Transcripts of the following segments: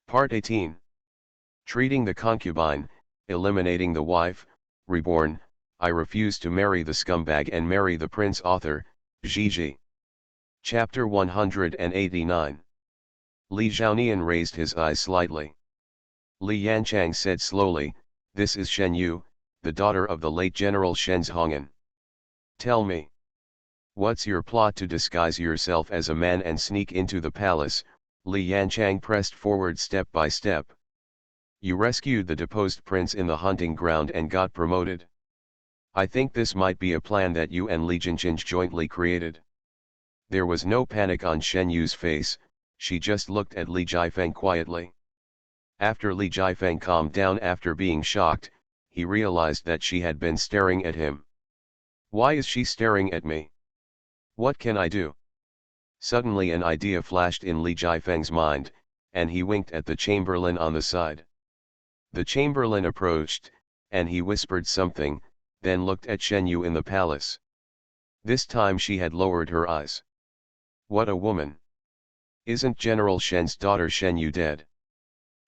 Part 18. Treating the concubine, eliminating the wife, reborn. I refuse to marry the scumbag and marry the prince. Author, Gigi. Chapter 189. Li Zhaonian raised his eyes slightly. Li Yanchang said slowly, "This is Shen Yu, the daughter of the late General Shen Zhongan. Tell me. What's your plot to disguise yourself as a man and sneak into the palace?" Li Yanchang pressed forward step by step. "You rescued the deposed prince in the hunting ground and got promoted. I think this might be a plan that you and Li Jinqing jointly created." There was no panic on Shen Yu's face, she just looked at Li Jifeng quietly. After Li Jifeng calmed down after being shocked, he realized that she had been staring at him. "Why is she staring at me? What can I do?" Suddenly an idea flashed in Li Jifeng's mind, and he winked at the chamberlain on the side. The chamberlain approached, and he whispered something, then looked at Shen Yu in the palace. This time she had lowered her eyes. What a woman! Isn't General Shen's daughter Shen Yu dead?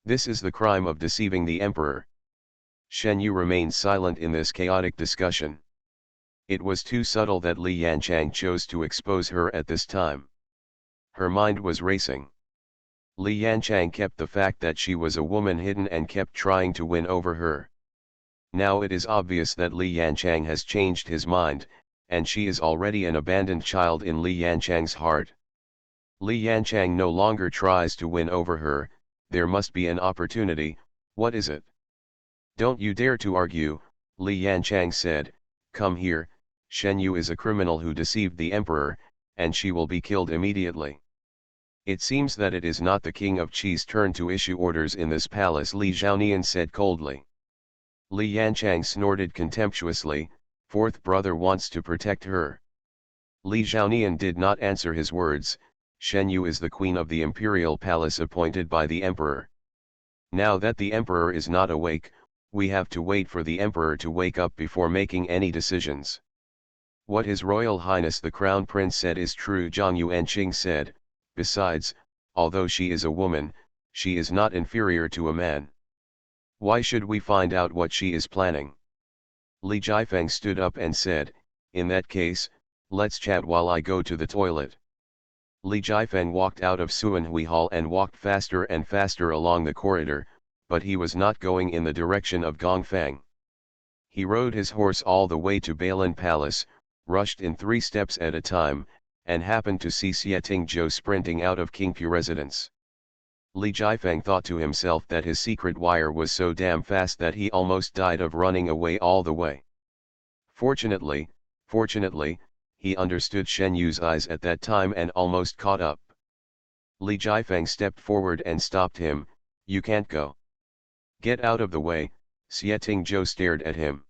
This is the crime of deceiving the emperor. Shen Yu remained silent in this chaotic discussion. It was too subtle that Li Yanchang chose to expose her at this time. Her mind was racing. Li Yanchang kept the fact that she was a woman hidden and kept trying to win over her. Now it is obvious that Li Yanchang has changed his mind, and she is already an abandoned child in Li Yanchang's heart. Li Yanchang no longer tries to win over her. There must be an opportunity. What is it? "Don't you dare to argue," Li Yanchang said. "Come here. Shen Yu is a criminal who deceived the emperor, and she will be killed immediately." "It seems that it is not the king of Qi's turn to issue orders in this palace," Li Zhaonian said coldly. Li Yanchang snorted contemptuously. "Fourth brother wants to protect her." Li Zhaonian did not answer his words. Shen Yu is the queen of the imperial palace appointed by the emperor. Now that the emperor is not awake, we have to wait for the emperor to wake up before making any decisions. "What His Royal Highness the Crown Prince said is true," Zhang Yuanqing said. "Besides, although she is a woman, she is not inferior to a man. Why should we find out what she is planning?" Li Jifeng stood up and said, "In that case, let's chat while I go to the toilet." Li Jifeng walked out of Suanhui Hall and walked faster and faster along the corridor, but he was not going in the direction of Gongfang. He rode his horse all the way to Bailin Palace, rushed in 3 steps at a time, and happened to see Xieting Zhou sprinting out of Qingpu residence. Li Jifeng thought to himself that his secret wire was so damn fast that he almost died of running away all the way. Fortunately, he understood Shen Yu's eyes at that time and almost caught up. Li Jifeng stepped forward and stopped him. "You can't go. Get out of the way." Xieting Zhou stared at him.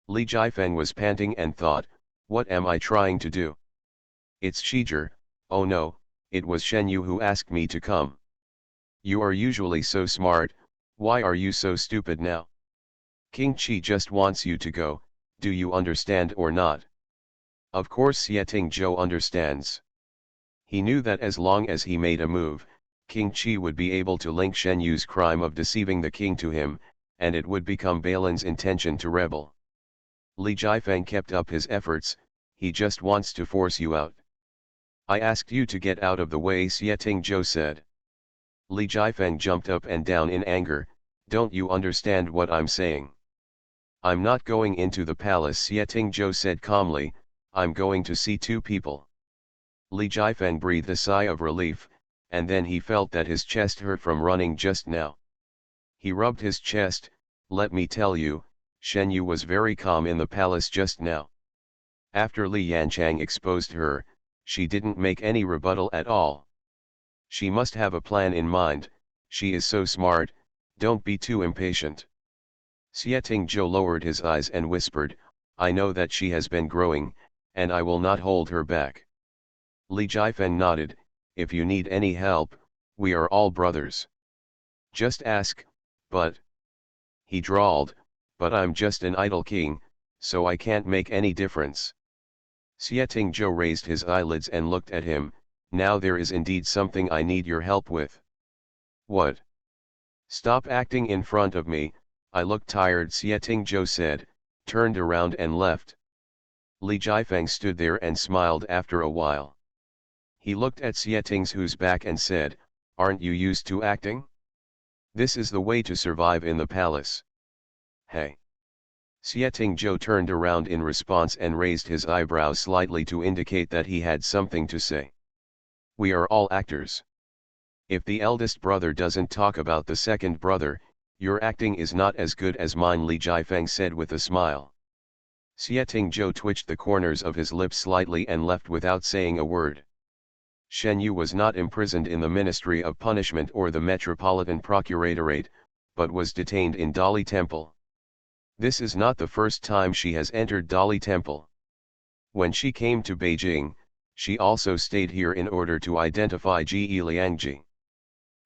Li Jifeng was panting and thought, "What am I trying to do? It's Shizhi. Oh no, it was Shen Yu who asked me to come. You are usually so smart, why are you so stupid now? King Qi just wants you to go, do you understand or not?" Of course Xieting Zhou understands. He knew that as long as he made a move, King Qi would be able to link Shen Yu's crime of deceiving the king to him, and it would become Balin's intention to rebel. Li Jifeng kept up his efforts. "He just wants to force you out." "I asked you to get out of the way," Xieting Zhou said. Li Jifeng jumped up and down in anger. "Don't you understand what I'm saying?" "I'm not going into the palace," Xieting Zhou said calmly. "I'm going to see 2 people. Li Jifeng breathed a sigh of relief, and then he felt that his chest hurt from running just now. He rubbed his chest. "Let me tell you, Shen Yu was very calm in the palace just now. After Li Yanchang exposed her, she didn't make any rebuttal at all. She must have a plan in mind. She is so smart, don't be too impatient." Xieting Zhou lowered his eyes and whispered, "I know that she has been growing, and I will not hold her back." Li Jifeng nodded. "If you need any help, we are all brothers. Just ask." "But," he drawled, "but I'm just an idle king, so I can't make any difference." Xieting Zhou raised his eyelids and looked at him. "Now there is indeed something I need your help with." "What?" Stop acting in front of me, I look tired, Xie said, turned around and left. Li Jifeng stood there and smiled after a while. He looked at Xie who's back and said, aren't you used to acting? This is the way to survive in the palace. Hey. Xie turned around in response and raised his eyebrows slightly to indicate that he had something to say. We are all actors. If the eldest brother doesn't talk about the second brother, your acting is not as good as mine, Li Jifeng said with a smile. Xie twitched the corners of his lips slightly and left without saying a word. Shen Yu was not imprisoned in the Ministry of Punishment or the Metropolitan Procuratorate, but was detained in Dali Temple. This is not the first time she has entered Dali Temple. When she came to Beijing, she also stayed here in order to identify Ji Liangji.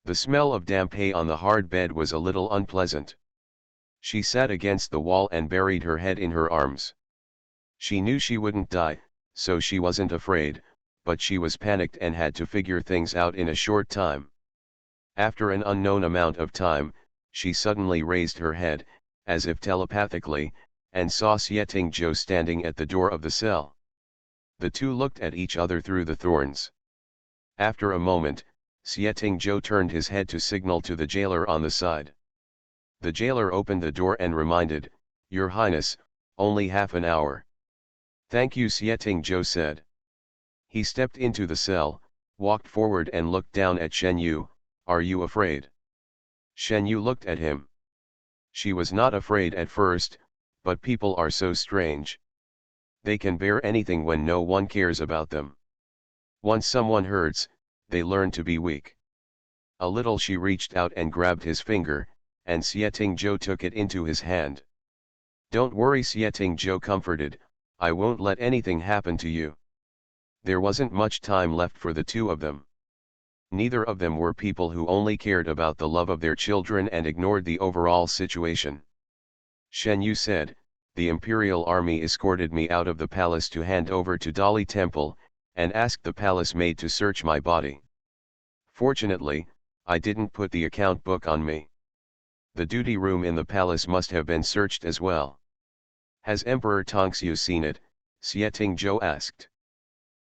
The smell of damp hay on the hard bed was a little unpleasant. She sat against the wall and buried her head in her arms. She knew she wouldn't die, so she wasn't afraid, but she was panicked and had to figure things out in a short time. After an unknown amount of time, she suddenly raised her head, as if telepathically, and saw Xie standing at the door of the cell. The two looked at each other through the thorns. After a moment, Xie turned his head to signal to the jailer on the side. The jailer opened the door and reminded, Your Highness, only half an hour. Thank you, Xie said. He stepped into the cell, walked forward and looked down at Shen Yu. Are you afraid? Shen Yu looked at him. She was not afraid at first, but people are so strange. They can bear anything when no one cares about them. Once someone hurts, they learn to be weak. A little she reached out and grabbed his finger, and Xie took it into his hand. Don't worry, Xie comforted, I won't let anything happen to you. There wasn't much time left for the two of them. Neither of them were people who only cared about the love of their children and ignored the overall situation. Shen Yu said, the Imperial Army escorted me out of the palace to hand over to Dali Temple, and asked the palace maid to search my body. Fortunately, I didn't put the account book on me. The duty room in the palace must have been searched as well. Has Emperor Tongxiu seen it? Xie asked.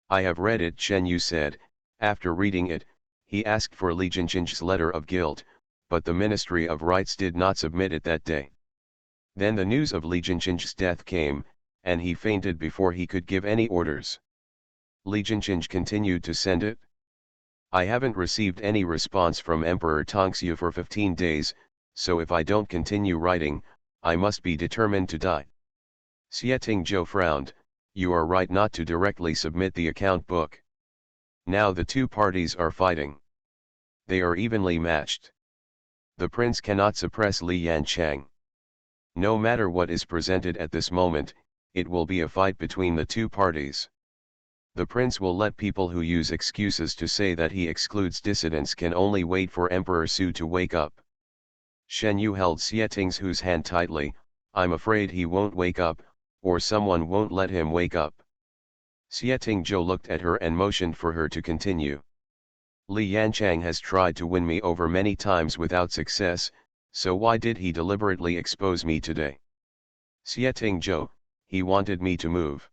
I have read it, Shen Yu said. After reading it, he asked for Li Jinqing's letter of guilt, but the Ministry of Rights did not submit it that day. Then the news of Li Jinqing's death came, and he fainted before he could give any orders. Li Jinqing continued to send it. I haven't received any response from Emperor Tongxiu for 15 days, so if I don't continue writing, I must be determined to die. Xie frowned. You are right not to directly submit the account book. Now the two parties are fighting. They are evenly matched. The prince cannot suppress Li Yanchang. No matter what is presented at this moment, it will be a fight between the two parties. The prince will let people who use excuses to say that he excludes dissidents can only wait for Emperor Su to wake up. Shen Yu held Xie Hu's hand tightly. I'm afraid he won't wake up, or someone won't let him wake up. Xie looked at her and motioned for her to continue. Li Yanchang has tried to win me over many times without success, so why did he deliberately expose me today? Xie, he wanted me to move.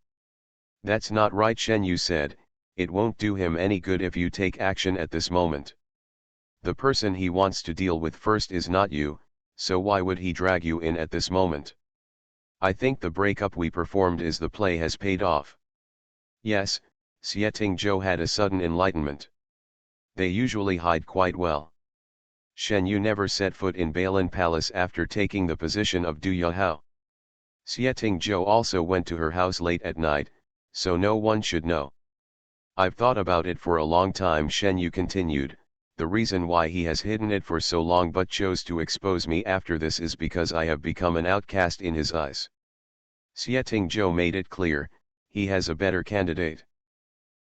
That's not right, Shen Yu said, it won't do him any good if you take action at this moment. The person he wants to deal with first is not you, so why would he drag you in at this moment? I think the breakup we performed is the play has paid off. Yes, Xie had a sudden enlightenment. They usually hide quite well. Shen Yu never set foot in Bailin Palace after taking the position of Du Yahao. Xie also went to her house late at night, so no one should know. I've thought about it for a long time, Shen Yu continued. The reason why he has hidden it for so long but chose to expose me after this is because I have become an outcast in his eyes. Xie made it clear, he has a better candidate.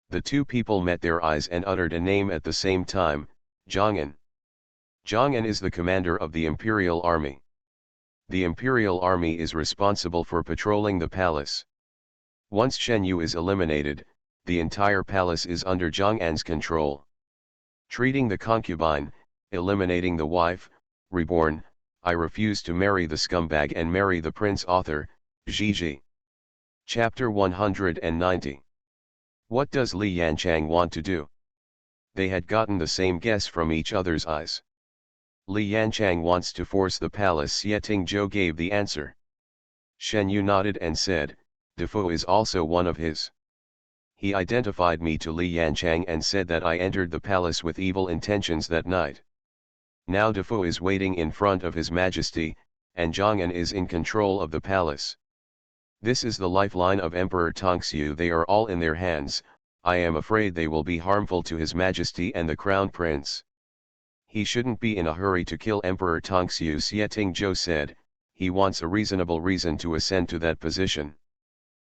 The two people met their eyes and uttered a name at the same time, Zhang An. Zhang An is the commander of the Imperial Army. The Imperial Army is responsible for patrolling the palace. Once Shen Yu is eliminated, the entire palace is under Zhang An's control. Treating the concubine, eliminating the wife, Reborn, I refuse to marry the scumbag and marry the prince author, Gigi. Chapter 190. What does Li Yanchang want to do? They had gotten the same guess from each other's eyes. Li Yanchang wants to force the palace. Xieting Zhou gave the answer. Shen Yu nodded and said, Defoe is also one of his. He identified me to Li Yanchang and said that I entered the palace with evil intentions that night. Now Defoe is waiting in front of His Majesty, and Zhong'an is in control of the palace. This is the lifeline of Emperor Tongxue. They are all in their hands. I am afraid they will be harmful to His Majesty and the Crown Prince. He shouldn't be in a hurry to kill Emperor Tongxue. Xieting Zhou said, he wants a reasonable reason to ascend to that position.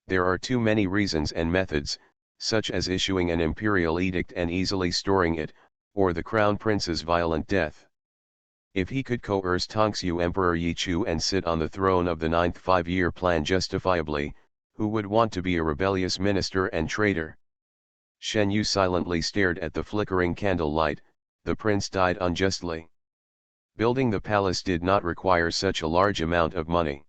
There are too many reasons and methods, such as issuing an imperial edict and easily storing it, or the Crown Prince's violent death. If he could coerce Tongxue Emperor Yichu and sit on the throne of the 9th five-year plan justifiably, who would want to be a rebellious minister and traitor? Shen Yu silently stared at the flickering candlelight. The prince died unjustly. Building the palace did not require such a large amount of money.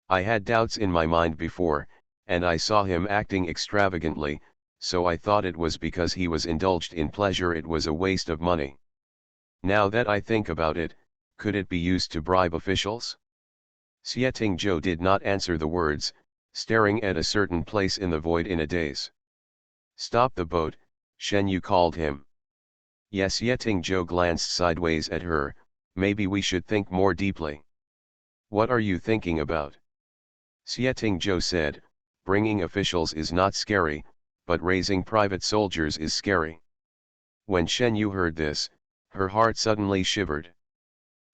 I had doubts in my mind before, and I saw him acting extravagantly, so I thought it was because he was indulged in pleasure. It was a waste of money. Now that I think about it, could it be used to bribe officials? Xieting Zhou did not answer the words, staring at a certain place in the void in a daze. Stop the boat, Shen Yu called him. Yes. Xieting Zhou glanced sideways at her. Maybe we should think more deeply. What are you thinking about? Xieting Zhou said, bringing officials is not scary, but raising private soldiers is scary. When Shen Yu heard this, her heart suddenly shivered.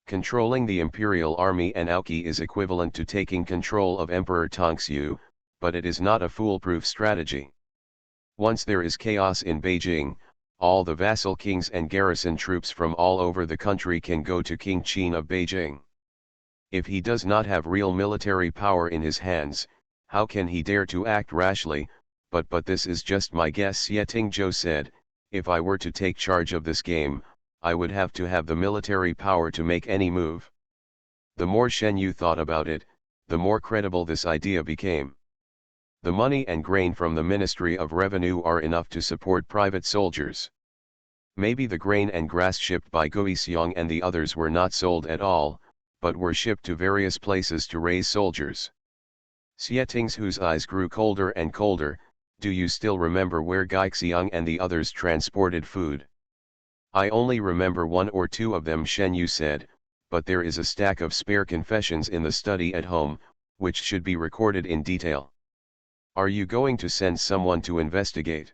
Controlling the imperial army and Aoqi is equivalent to taking control of Emperor Tongxue, but it is not a foolproof strategy. Once there is chaos in Beijing, all the vassal kings and garrison troops from all over the country can go to King Qin of Beijing. If he does not have real military power in his hands, how can he dare to act rashly? But this is just my guess. Xieting Zhou said, if I were to take charge of this game, I would have to have the military power to make any move. The more Shen Yu thought about it, the more credible this idea became. The money and grain from the Ministry of Revenue are enough to support private soldiers. Maybe the grain and grass shipped by Guixiong and the others were not sold at all, but were shipped to various places to raise soldiers. Xieting Zhou's eyes grew colder and colder. Do you still remember where Guixiong and the others transported food? I only remember one or two of them, Shen Yu said, but there is a stack of spare confessions in the study at home, which should be recorded in detail. Are you going to send someone to investigate?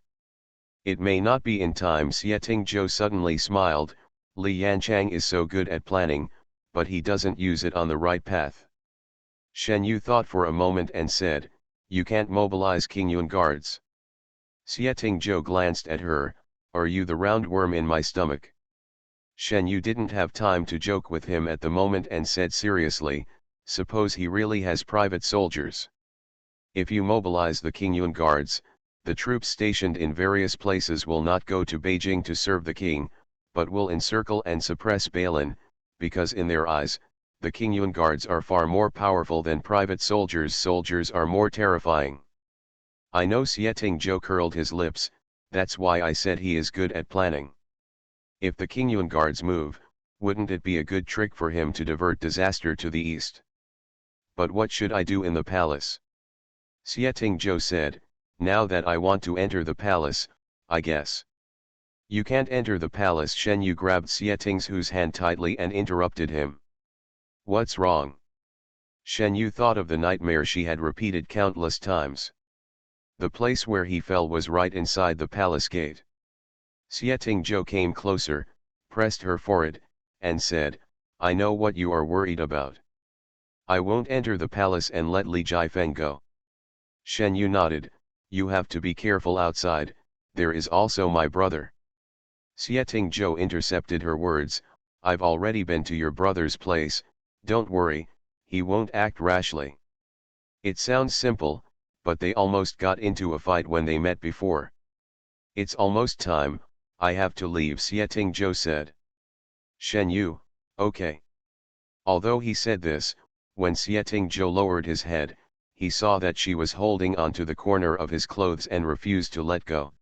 It may not be in time. Xieting Zhou suddenly smiled. Li Yanchang is so good at planning, but he doesn't use it on the right path. Shen Yu thought for a moment and said, you can't mobilize Qingyun guards. Xieting Zhou glanced at her. Are you the roundworm in my stomach? Shen Yu didn't have time to joke with him at the moment and said seriously, suppose he really has private soldiers. If you mobilize the Qingyun guards, the troops stationed in various places will not go to Beijing to serve the king, but will encircle and suppress Balin, because in their eyes, the Qingyun guards are far more powerful than private soldiers. Soldiers are more terrifying. I know. Xieting Zhou curled his lips. That's why I said he is good at planning. If the Qingyun guards move, wouldn't it be a good trick for him to divert disaster to the east? But what should I do in the palace? Xieting Zhou said, now that I want to enter the palace, I guess. You can't enter the palace. Shen Yu grabbed Xieting Zhou's hand tightly and interrupted him. What's wrong? Shen Yu thought of the nightmare she had repeated countless times. The place where he fell was right inside the palace gate. Xieting Zhou came closer, pressed her forehead, and said, I know what you are worried about. I won't enter the palace and let Li Jiafeng go. Shen Yu nodded. You have to be careful outside, there is also my brother. Xieting Zhou intercepted her words. I've already been to your brother's place, don't worry, he won't act rashly. It sounds simple, but they almost got into a fight when they met before. It's almost time, I have to leave. Xieting Zhou said. Shen Yu, okay. Although he said this, when Sietingjo lowered his head, he saw that she was holding onto the corner of his clothes and refused to let go.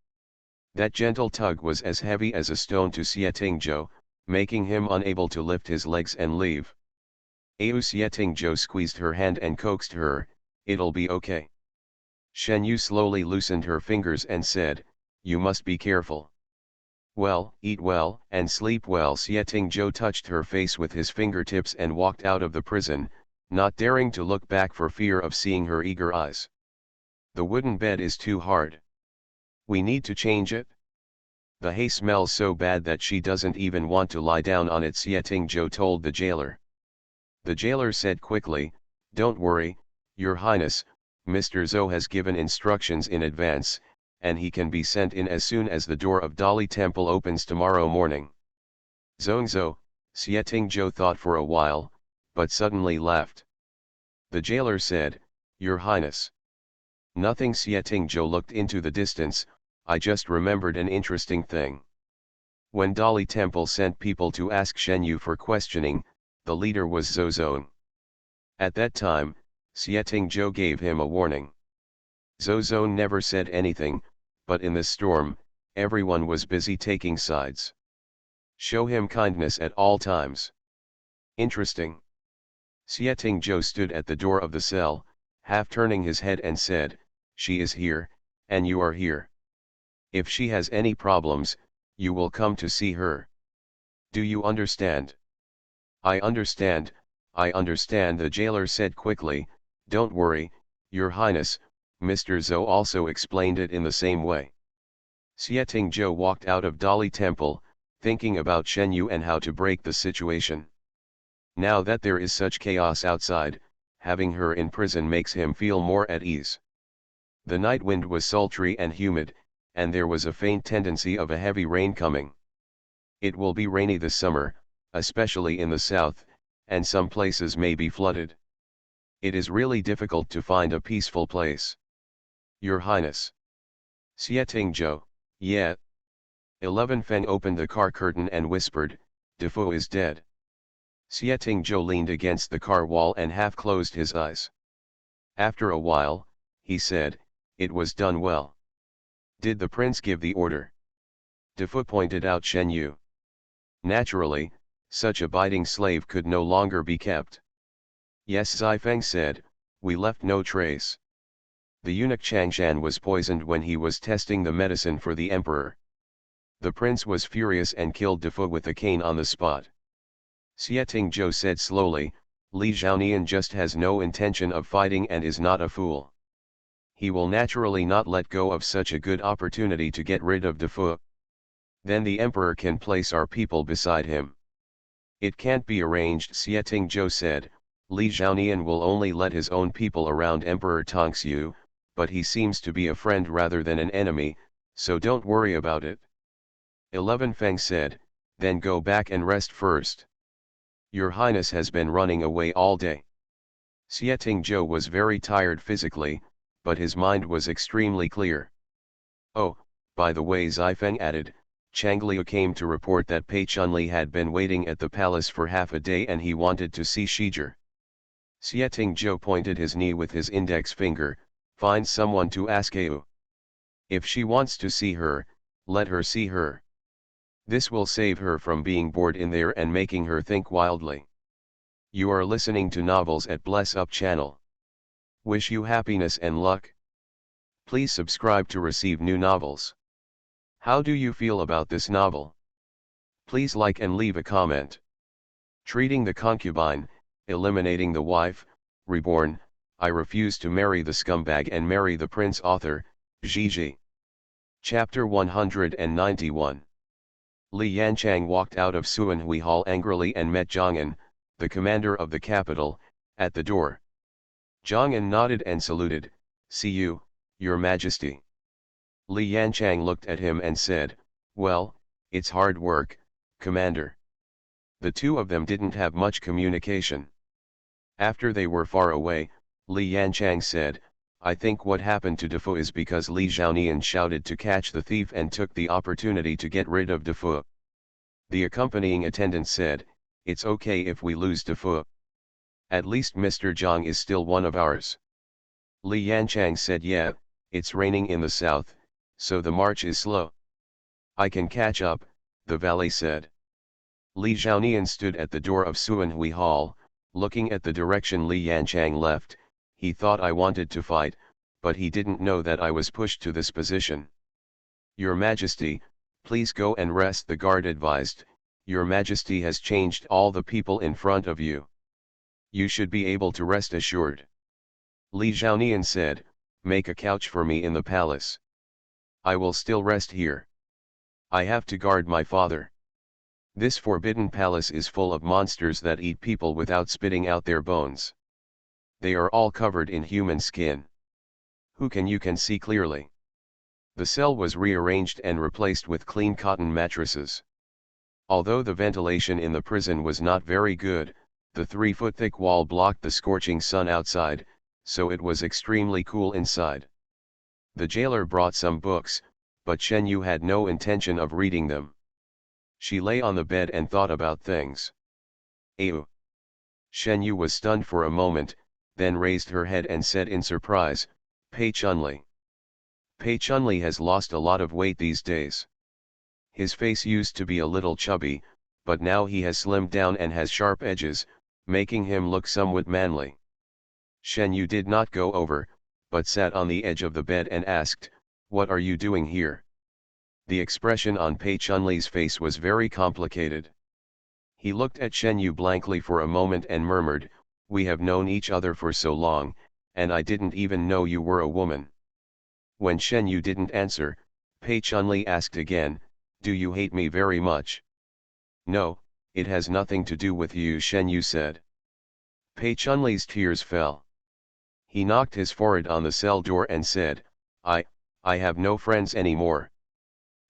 That gentle tug was as heavy as a stone to Sietingjo, making him unable to lift his legs and leave. Sietingjo squeezed her hand and coaxed her, "It'll be okay." Shen Yu slowly loosened her fingers and said, "You must be careful. Well, eat well, and sleep well." Sietingjo touched her face with his fingertips and walked out of the prison, not daring to look back for fear of seeing her eager eyes. "The wooden bed is too hard. We need to change it. The hay smells so bad that she doesn't even want to lie down on it," Sietingjo told the jailer. The jailer said quickly, "Don't worry, Your Highness, Mr. Zhou has given instructions in advance, and he can be sent in as soon as the door of Dali Temple opens tomorrow morning." "Zhongzhou," Sietingjo thought for a while, but suddenly laughed. The jailer said, "Your Highness." "Nothing." Sietingjo looked into the distance. "I just remembered an interesting thing. When Dali Temple sent people to ask Shen Yu for questioning, the leader was Zhou. At that time, Sietingjo gave him a warning. Zhou never said anything, but in the storm, everyone was busy taking sides. Show him kindness at all times." "Interesting." Sietingjo stood at the door of the cell, half turning his head and said, "She is here, and you are here. If she has any problems, you will come to see her. Do you understand?" "I understand, I understand," the jailer said quickly. "Don't worry, Your Highness." Mr. Zhou also explained it in the same way. Sietingjo walked out of Dali Temple, thinking about Shen Yu and how to break the situation. Now that there is such chaos outside, having her in prison makes him feel more at ease. The night wind was sultry and humid, and there was a faint tendency of a heavy rain coming. It will be rainy this summer, especially in the south, and some places may be flooded. It is really difficult to find a peaceful place. Your Highness. Sietingjo, yeah. 11 Feng opened the car curtain and whispered, "Defoe is dead." Sietingjo leaned against the car wall and half closed his eyes. After a while, he said, "It was done well." "Did the prince give the order?" Defoe pointed out Shen Yu. "Naturally, such a biting slave could no longer be kept." "Yes," Zifeng said, "we left no trace. The eunuch Changshan was poisoned when he was testing the medicine for the emperor. The prince was furious and killed Defoe with a cane on the spot." Sietingjo said slowly, "Li Zhaonian just has no intention of fighting and is not a fool. He will naturally not let go of such a good opportunity to get rid of Defoe. Then the emperor can place our people beside him." "It can't be arranged," Sietingjo said. "Li Zhaonian will only let his own people around Emperor Tongxiu, but he seems to be a friend rather than an enemy, so don't worry about it." 11 Feng said, "Then go back and rest first. Your Highness has been running away all day." Sietingjo was very tired physically, but his mind was extremely clear. "Oh, by the way," Zifeng added, "Changliu came to report that Pei Chunli had been waiting at the palace for half a day and he wanted to see Shijer." Sietingjo pointed his knee with his index finger, "Find someone to ask Eu. If she wants to see her, let her see her. This will save her from being bored in there and making her think wildly." You are listening to Novels at Bless Up channel. Wish you happiness and luck. Please subscribe to receive new novels. How do you feel about this novel? Please like and leave a comment. Treating the Concubine, Eliminating the Wife, Reborn, I Refuse to Marry the Scumbag and Marry the Prince. Author, Gigi. Chapter 191. Li Yanchang walked out of Suanhui Hall angrily and met Zhong'an, the commander of the capital, at the door. Zhong'an nodded and saluted, "See you, Your Majesty." Li Yanchang looked at him and said, "Well, it's hard work, Commander." The two of them didn't have much communication. After they were far away, Li Yanchang said, "I think what happened to Defoe is because Li Zhaonian shouted to catch the thief and took the opportunity to get rid of Defoe." The accompanying attendant said, It's okay if we lose to Fu. At least Mr. Zhang is still one of ours. Li Yanchang said, yeah, it's raining in the south, so the march is slow. I can catch up, the valet said. Li Zhaonian stood at the door of Suanhui Hall, looking at the direction Li Yanchang left. He thought I wanted to fight, but he didn't know that I was pushed to this position. Your Majesty, please go and rest, the guard advised. Your Majesty has changed all the people in front of you. You should be able to rest assured. Li Zhaonian said, make a couch for me in the palace. I will still rest here. I have to guard my father. This forbidden palace is full of monsters that eat people without spitting out their bones. They are all covered in human skin. You can see clearly. The cell was rearranged and replaced with clean cotton mattresses. Although the ventilation in the prison was not very good, the 3-foot-thick wall blocked the scorching sun outside, so it was extremely cool inside. The jailer brought some books, but Shen Yu had no intention of reading them. She lay on the bed and thought about things. Ew! Shen Yu was stunned for a moment, then raised her head and said in surprise, Pei Chunli. Pei Chunli has lost a lot of weight these days. His face used to be a little chubby, but now he has slimmed down and has sharp edges, making him look somewhat manly. Shen Yu did not go over, but sat on the edge of the bed and asked, what are you doing here? The expression on Pei Chunli's face was very complicated. He looked at Shen Yu blankly for a moment and murmured, we have known each other for so long, and I didn't even know you were a woman. When Shen Yu didn't answer, Pei Chunli asked again, do you hate me very much? No, it has nothing to do with you, Shen Yu said. Pei Chunli's tears fell. He knocked his forehead on the cell door and said, I have no friends anymore.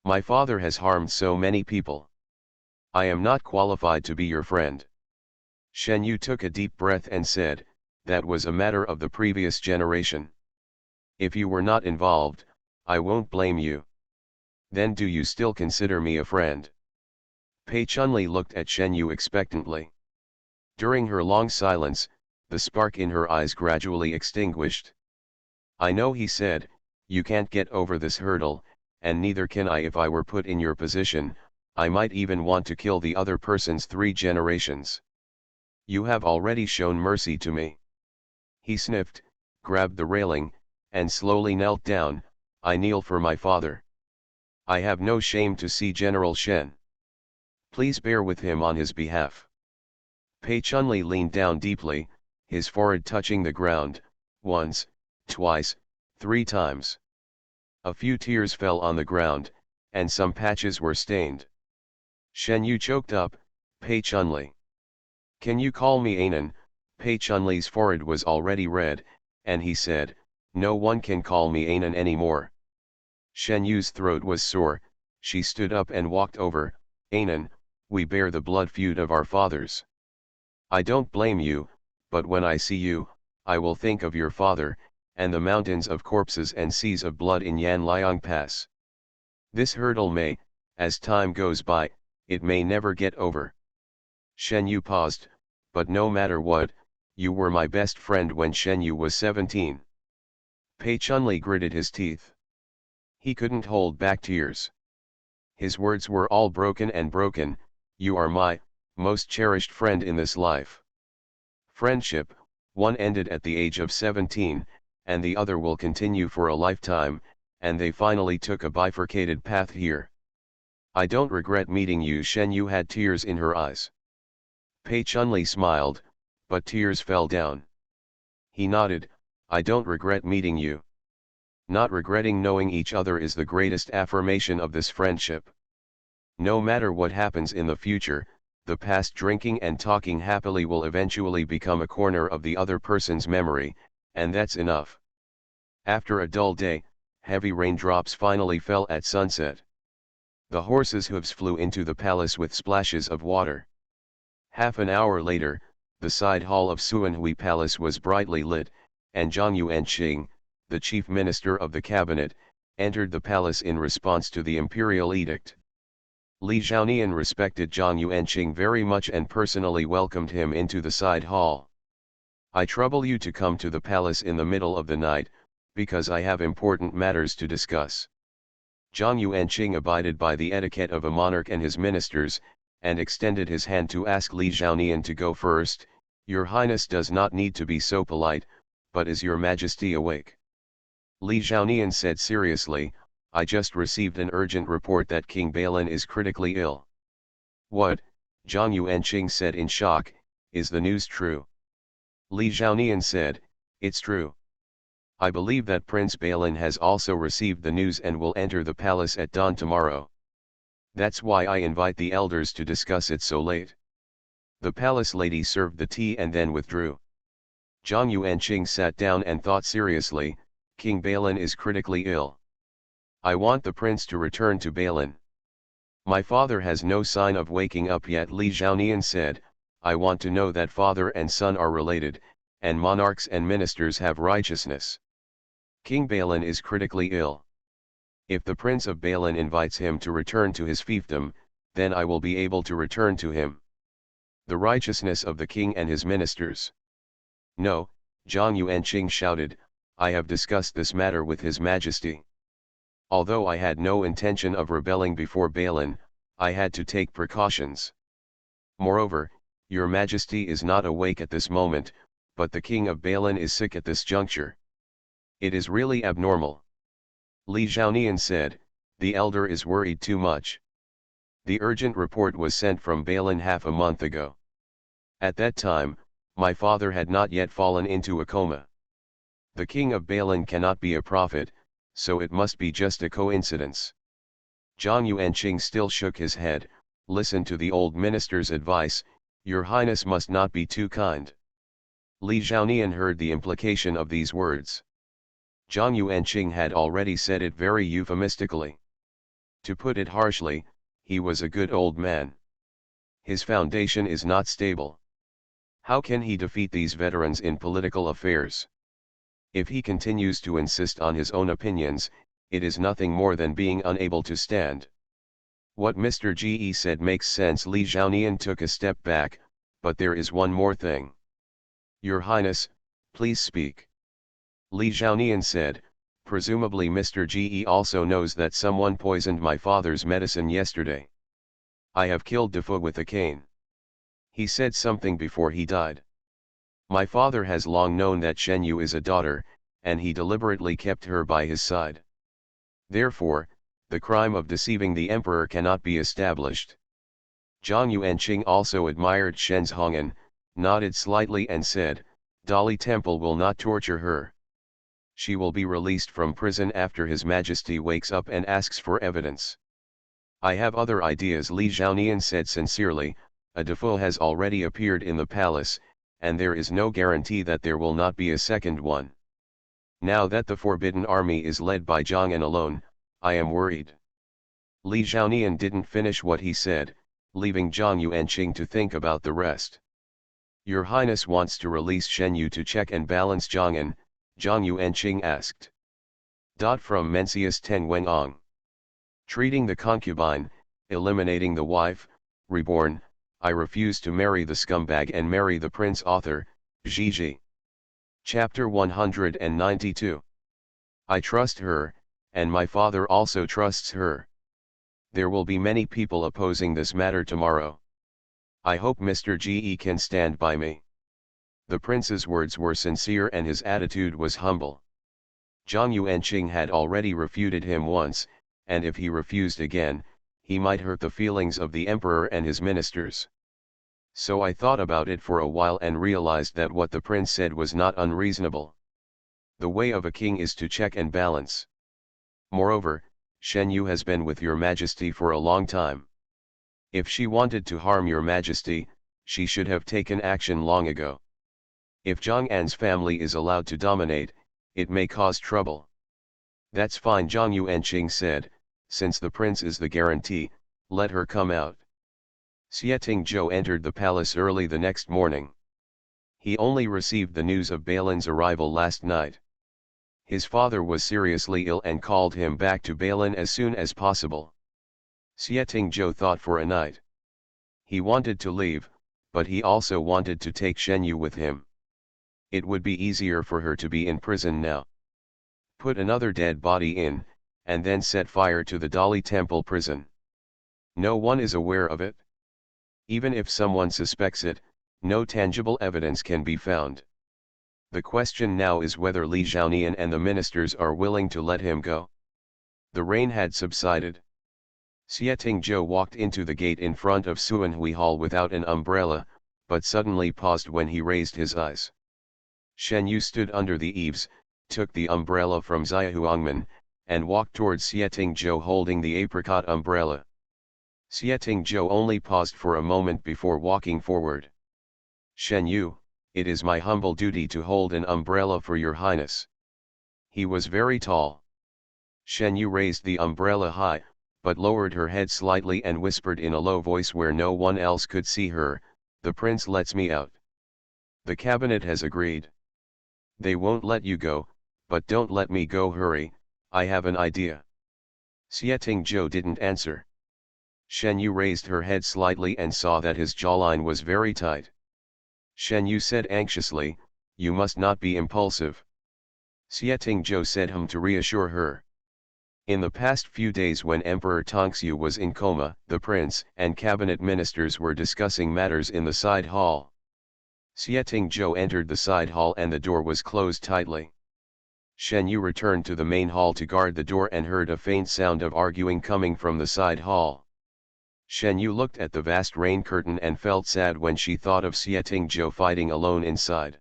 My father has harmed so many people. I am not qualified to be your friend. Shen Yu took a deep breath and said, that was a matter of the previous generation. If you were not involved, I won't blame you. Then do you still consider me a friend? Pei Chunli looked at Shen Yu expectantly. During her long silence, the spark in her eyes gradually extinguished. I know, he said, you can't get over this hurdle, and neither can I. If I were put in your position, I might even want to kill the other person's 3 generations. You have already shown mercy to me. He sniffed, grabbed the railing, and slowly knelt down. I kneel for my father. I have no shame to see General Shen. Please bear with him on his behalf. Pei Chunli leaned down deeply, his forehead touching the ground, once, twice, 3 times. A few tears fell on the ground, and some patches were stained. Shen Yu choked up, Pei Chunli. Can you call me Anan? Pei Chunli's forehead was already red, and he said, no one can call me Anan anymore. Shen Yu's throat was sore. She stood up and walked over. Anan, we bear the blood feud of our fathers. I don't blame you, but when I see you, I will think of your father, and the mountains of corpses and seas of blood in Yanliang Pass. This hurdle may, as time goes by, it may never get over. Shen Yu paused, but no matter what, you were my best friend when Shen Yu was 17. Pei Chunli gritted his teeth. He couldn't hold back tears. His words were all broken, you are my most cherished friend in this life. Friendship, one ended at the age of 17, and the other will continue for a lifetime, and they finally took a bifurcated path here. I don't regret meeting you. Shen Yu had tears in her eyes. Pei Chunli smiled, but tears fell down. He nodded, I don't regret meeting you. Not regretting knowing each other is the greatest affirmation of this friendship. No matter what happens in the future, the past drinking and talking happily will eventually become a corner of the other person's memory, and that's enough. After a dull day, heavy raindrops finally fell at sunset. The horses' hooves flew into the palace with splashes of water. Half an hour later, the side hall of Suanhui Palace was brightly lit, and Zhang Yuanqing, the chief minister of the cabinet, entered the palace in response to the imperial edict. Li Zhaonian respected Zhang Yuanqing very much and personally welcomed him into the side hall. I trouble you to come to the palace in the middle of the night, because I have important matters to discuss. Zhang Yuanqing abided by the etiquette of a monarch and his ministers, and extended his hand to ask Li Zhaonian to go first. Your Highness does not need to be so polite, but is your Majesty awake? Li Zhaonian said seriously, I just received an urgent report that King Balin is critically ill. What? Zhang Yuanqing said in shock, is the news true? Li Zhaonian said, it's true. I believe that Prince Balin has also received the news and will enter the palace at dawn tomorrow. That's why I invite the elders to discuss it so late. The palace lady served the tea and then withdrew. Zhang Yuanqing sat down and thought seriously, King Balin is critically ill. I want the prince to return to Balin. My father has no sign of waking up yet. Li Zhaonian said, I want to know that father and son are related, and monarchs and ministers have righteousness. King Balin is critically ill. If the Prince of Balin invites him to return to his fiefdom, then I will be able to return to him. The righteousness of the king and his ministers. No, Zhang Yuanqing shouted, I have discussed this matter with His Majesty. Although I had no intention of rebelling before Balin, I had to take precautions. Moreover, Your Majesty is not awake at this moment, but the king of Balin is sick at this juncture. It is really abnormal. Li Zhaonian said, the elder is worried too much. The urgent report was sent from Balin half a month ago. At that time, my father had not yet fallen into a coma. The king of Balin cannot be a prophet, so it must be just a coincidence. Zhang Yuanqing still shook his head, listen to the old minister's advice, Your Highness must not be too kind. Li Zhaonian heard the implication of these words. Zhang Yuanqing had already said it very euphemistically. To put it harshly, he was a good old man. His foundation is not stable. How can he defeat these veterans in political affairs? If he continues to insist on his own opinions, it is nothing more than being unable to stand. What Mr. Ge said makes sense. Li Zhaonian took a step back, but there is one more thing. Your Highness, please speak. Li Zhaonian said, presumably Mr. Ge also knows that someone poisoned my father's medicine yesterday. I have killed Defoe with a cane. He said something before he died. My father has long known that Shen Yu is a daughter, and he deliberately kept her by his side. Therefore, the crime of deceiving the emperor cannot be established. Zhang Yuanqing also admired Shen's Hongan, nodded slightly and said, Dali Temple will not torture her. She will be released from prison after His Majesty wakes up and asks for evidence. I have other ideas. Li Zhaonian said sincerely, a Defoe has already appeared in the palace, and there is no guarantee that there will not be a second one. Now that the Forbidden Army is led by Zhang An alone, I am worried. Li Zhaonian didn't finish what he said, leaving Zhang Yuanqing to think about the rest. Your Highness wants to release Shen Yu to check and balance Zhang An, Zhang Yuanqing asked. From Mencius Teng Wengong. Treating the concubine, eliminating the wife, reborn, I refuse to marry the scumbag and marry the prince. Author, Gigi. Chapter 192. I trust her, and my father also trusts her. There will be many people opposing this matter tomorrow. I hope Mr. Ge can stand by me. The prince's words were sincere and his attitude was humble. Zhang Yuanqing had already refuted him once, and if he refused again, he might hurt the feelings of the emperor and his ministers. So I thought about it for a while and realized that what the prince said was not unreasonable. The way of a king is to check and balance. Moreover, Shen Yu has been with Your Majesty for a long time. If she wanted to harm Your Majesty, she should have taken action long ago. If Zhang An's family is allowed to dominate, it may cause trouble. That's fine, Zhang Yuanqing said, since the prince is the guarantee, let her come out. Xie Tingzhou entered the palace early the next morning. He only received the news of Balin's arrival last night. His father was seriously ill and called him back to Balin as soon as possible. Xie thought for a night. He wanted to leave, but he also wanted to take Shen Yu with him. It would be easier for her to be in prison now. Put another dead body in, and then set fire to the Dali Temple prison. No one is aware of it. Even if someone suspects it, no tangible evidence can be found. The question now is whether Li Zhaonian and the ministers are willing to let him go. The rain had subsided. Xie Tingzhou walked into the gate in front of Suanhui Hall without an umbrella, but suddenly paused when he raised his eyes. Shen Yu stood under the eaves, took the umbrella from Xia Huangman, and walked towards Xie Tingzhou holding the apricot umbrella. Xie Tingzhou only paused for a moment before walking forward. Shen Yu, it is my humble duty to hold an umbrella for your highness. He was very tall. Shen Yu raised the umbrella high, but lowered her head slightly and whispered in a low voice where no one else could see her, "The prince lets me out. The cabinet has agreed. They won't let you go, but don't let me go. Hurry, I have an idea." Xie Tingzhou didn't answer. Shen Yu raised her head slightly and saw that his jawline was very tight. Shen Yu said anxiously, "You must not be impulsive." Xie Tingzhou said to reassure her. In the past few days when Emperor Tongxue was in coma, the prince and cabinet ministers were discussing matters in the side hall. Xie Tingzhou entered the side hall and the door was closed tightly. Shen Yu returned to the main hall to guard the door and heard a faint sound of arguing coming from the side hall. Shen Yu looked at the vast rain curtain and felt sad when she thought of Xie Tingzhou fighting alone inside.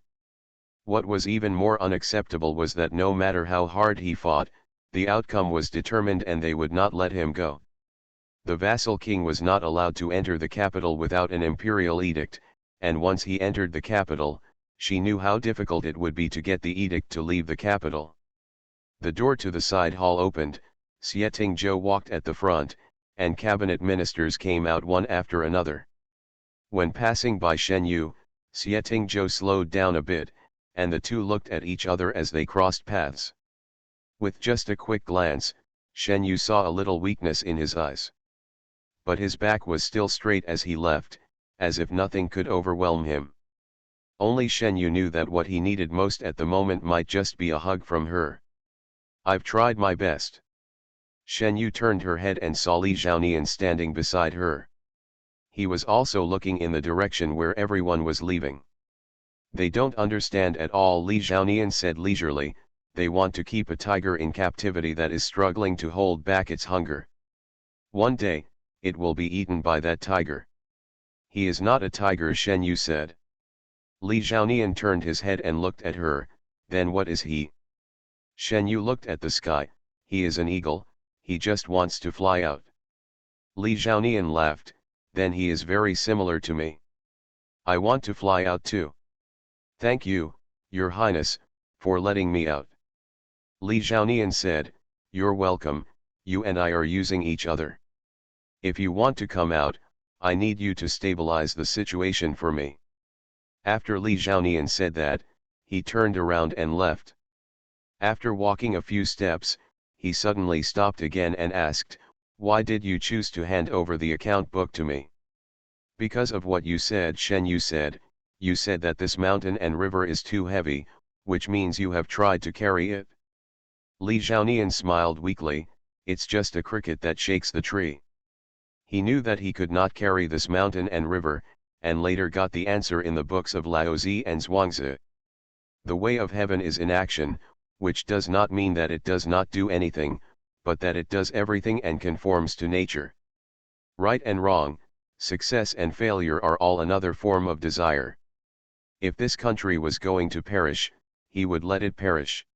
What was even more unacceptable was that no matter how hard he fought, the outcome was determined and they would not let him go. The vassal king was not allowed to enter the capital without an imperial edict, and once he entered the capital, she knew how difficult it would be to get the edict to leave the capital. The door to the side hall opened, Xie Tingzhou walked at the front, and cabinet ministers came out one after another. When passing by Shen Yu, Xie Tingzhou slowed down a bit, and the two looked at each other as they crossed paths. With just a quick glance, Shen Yu saw a little weakness in his eyes. But his back was still straight as he left, as if nothing could overwhelm him. Only Shen Yu knew that what he needed most at the moment might just be a hug from her. "I've tried my best." Shen Yu turned her head and saw Li Zhaonian standing beside her. He was also looking in the direction where everyone was leaving. "They don't understand at all," Li Zhaonian said leisurely. "They want to keep a tiger in captivity that is struggling to hold back its hunger. One day, it will be eaten by that tiger." "He is not a tiger," Shen Yu said. Li Zhaonian turned his head and looked at her. "Then what is he?" Shen Yu looked at the sky. "He is an eagle, he just wants to fly out." Li Zhaonian laughed. "Then he is very similar to me. I want to fly out too." "Thank you, Your Highness, for letting me out." Li Zhaonian said, "You're welcome, you and I are using each other. If you want to come out, I need you to stabilize the situation for me." After Li Zhaonian said that, he turned around and left. After walking a few steps, he suddenly stopped again and asked, "Why did you choose to hand over the account book to me?" "Because of what you said," Shen Yu said. "You said that this mountain and river is too heavy, which means you have tried to carry it." Li Zhaonian smiled weakly. "It's just a cricket that shakes the tree." He knew that he could not carry this mountain and river, and later got the answer in the books of Laozi and Zhuangzi. The way of heaven is in action, which does not mean that it does not do anything, but that it does everything and conforms to nature. Right and wrong, success and failure are all another form of desire. If this country was going to perish, he would let it perish.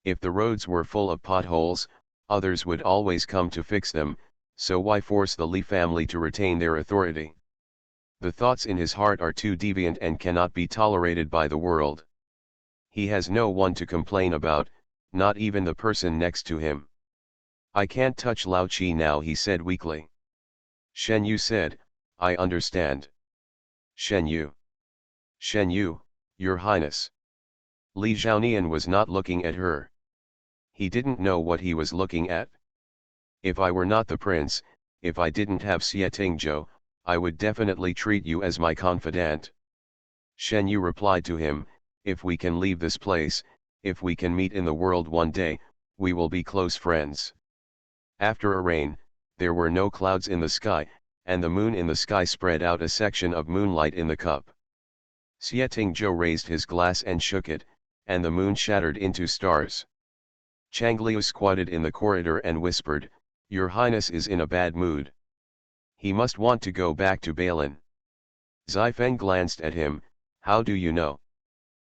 If the roads were full of potholes, others would always come to fix them, so why force the Li family to retain their authority? The thoughts in his heart are too deviant and cannot be tolerated by the world. He has no one to complain about, not even the person next to him. "I can't touch Lao Qi now," he said weakly. Shen Yu said, "I understand." "Shen Yu. Shen Yu, Your Highness." Li Zhaonian was not looking at her. He didn't know what he was looking at. "If I were not the prince, if I didn't have Xietingzhou, I would definitely treat you as my confidant. Shen Yu replied to him, if we can leave this place, if we can meet in the world one day, we will be close friends. After a rain, there were no clouds in the sky, and the moon in the sky spread out a section of moonlight in the cup. Xietingzhou raised his glass and shook it, and the moon shattered into stars. Changliu squatted in the corridor and whispered, Your Highness is in a bad mood. He must want to go back to Balin. Zifeng glanced at him, how do you know?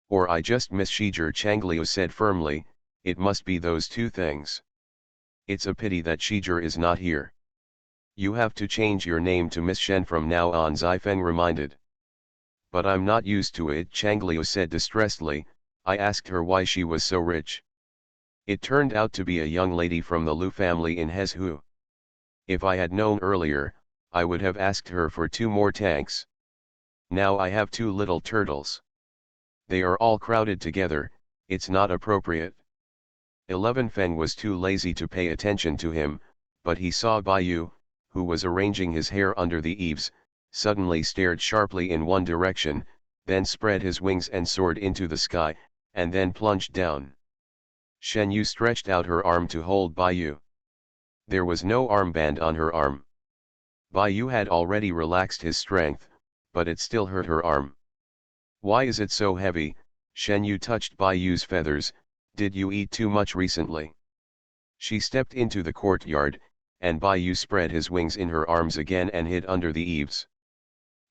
Or I just miss Shiger. Changliu said firmly, it must be those two things. It's a pity that Shiger is not here. You have to change your name to Miss Shen from now on, Zifeng reminded. But I'm not used to it, Changliu said distressedly. I asked her why she was so rich. It turned out to be a young lady from the Lu family in Hezhu. If I had known earlier, I would have asked her for 2 more tanks. Now I have 2 little turtles. They are all crowded together, it's not appropriate. 11 Feng was too lazy to pay attention to him, but he saw Baiyu, who was arranging his hair under the eaves, suddenly stared sharply in one direction, then spread his wings and soared into the sky, and then plunged down. Shen Yu stretched out her arm to hold Baiyu. There was no armband on her arm. Baiyu had already relaxed his strength, but it still hurt her arm. Why is it so heavy? Shen Yu touched Baiyu's feathers. Did you eat too much recently? She stepped into the courtyard, and Baiyu spread his wings in her arms again and hid under the eaves.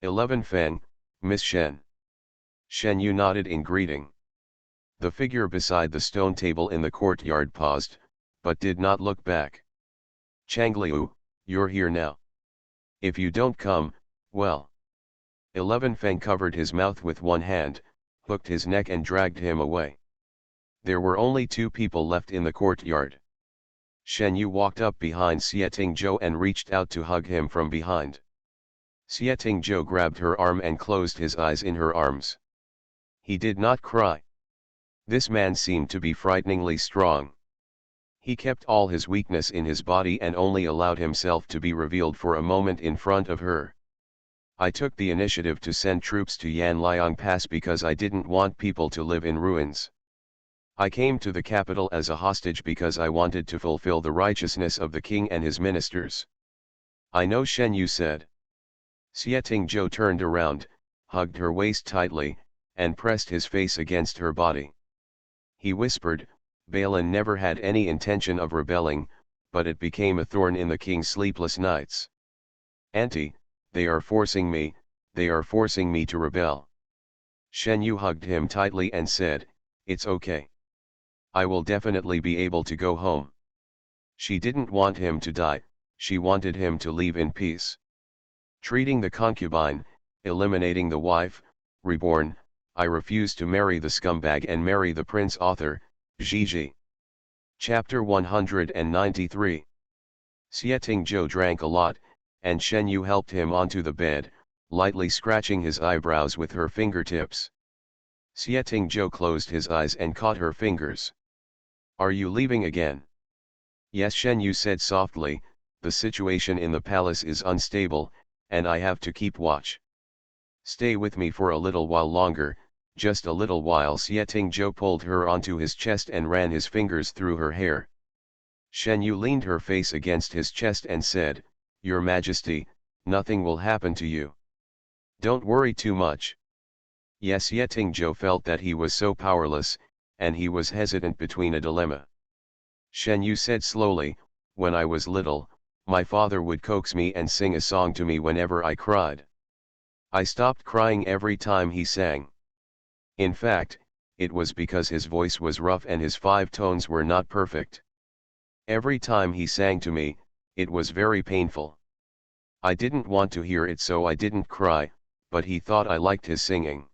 11 Feng, Miss Shen. Shen Yu nodded in greeting. The figure beside the stone table in the courtyard paused, but did not look back. Changliu, you're here now. If you don't come, well. 11 Feng covered his mouth with one hand, hooked his neck and dragged him away. There were only 2 people left in the courtyard. Shen Yu walked up behind Xietingzhou and reached out to hug him from behind. Xietingzhou grabbed her arm and closed his eyes in her arms. He did not cry. This man seemed to be frighteningly strong. He kept all his weakness in his body and only allowed himself to be revealed for a moment in front of her. I took the initiative to send troops to Yanliang Pass because I didn't want people to live in ruins. I came to the capital as a hostage because I wanted to fulfill the righteousness of the king and his ministers. I know, Shen Yu said. Xietingzhou turned around, hugged her waist tightly, and pressed his face against her body. He whispered, Balin never had any intention of rebelling, but it became a thorn in the king's sleepless nights. Auntie, they are forcing me to rebel. Shen Yu hugged him tightly and said, it's okay. I will definitely be able to go home. She didn't want him to die, she wanted him to leave in peace. Treating the concubine, eliminating the wife, reborn, I refuse to marry the scumbag and marry the prince. Author, Gigi. Chapter 193. Xietingzhou drank a lot, and Shen Yu helped him onto the bed, lightly scratching his eyebrows with her fingertips. Xietingzhou closed his eyes and caught her fingers. Are you leaving again? Yes, Shen Yu said softly, the situation in the palace is unstable, and I have to keep watch. Stay with me for a little while longer, just a little while. Xietingzhou pulled her onto his chest and ran his fingers through her hair. Shen Yu leaned her face against his chest and said, Your Majesty, nothing will happen to you. Don't worry too much. Yes, Xietingzhou felt that he was so powerless, and he was hesitant between a dilemma. Shen Yu said slowly, when I was little, my father would coax me and sing a song to me whenever I cried. I stopped crying every time he sang. In fact, it was because his voice was rough and his 5 tones were not perfect. Every time he sang to me, it was very painful. I didn't want to hear it, so I didn't cry, but he thought I liked his singing.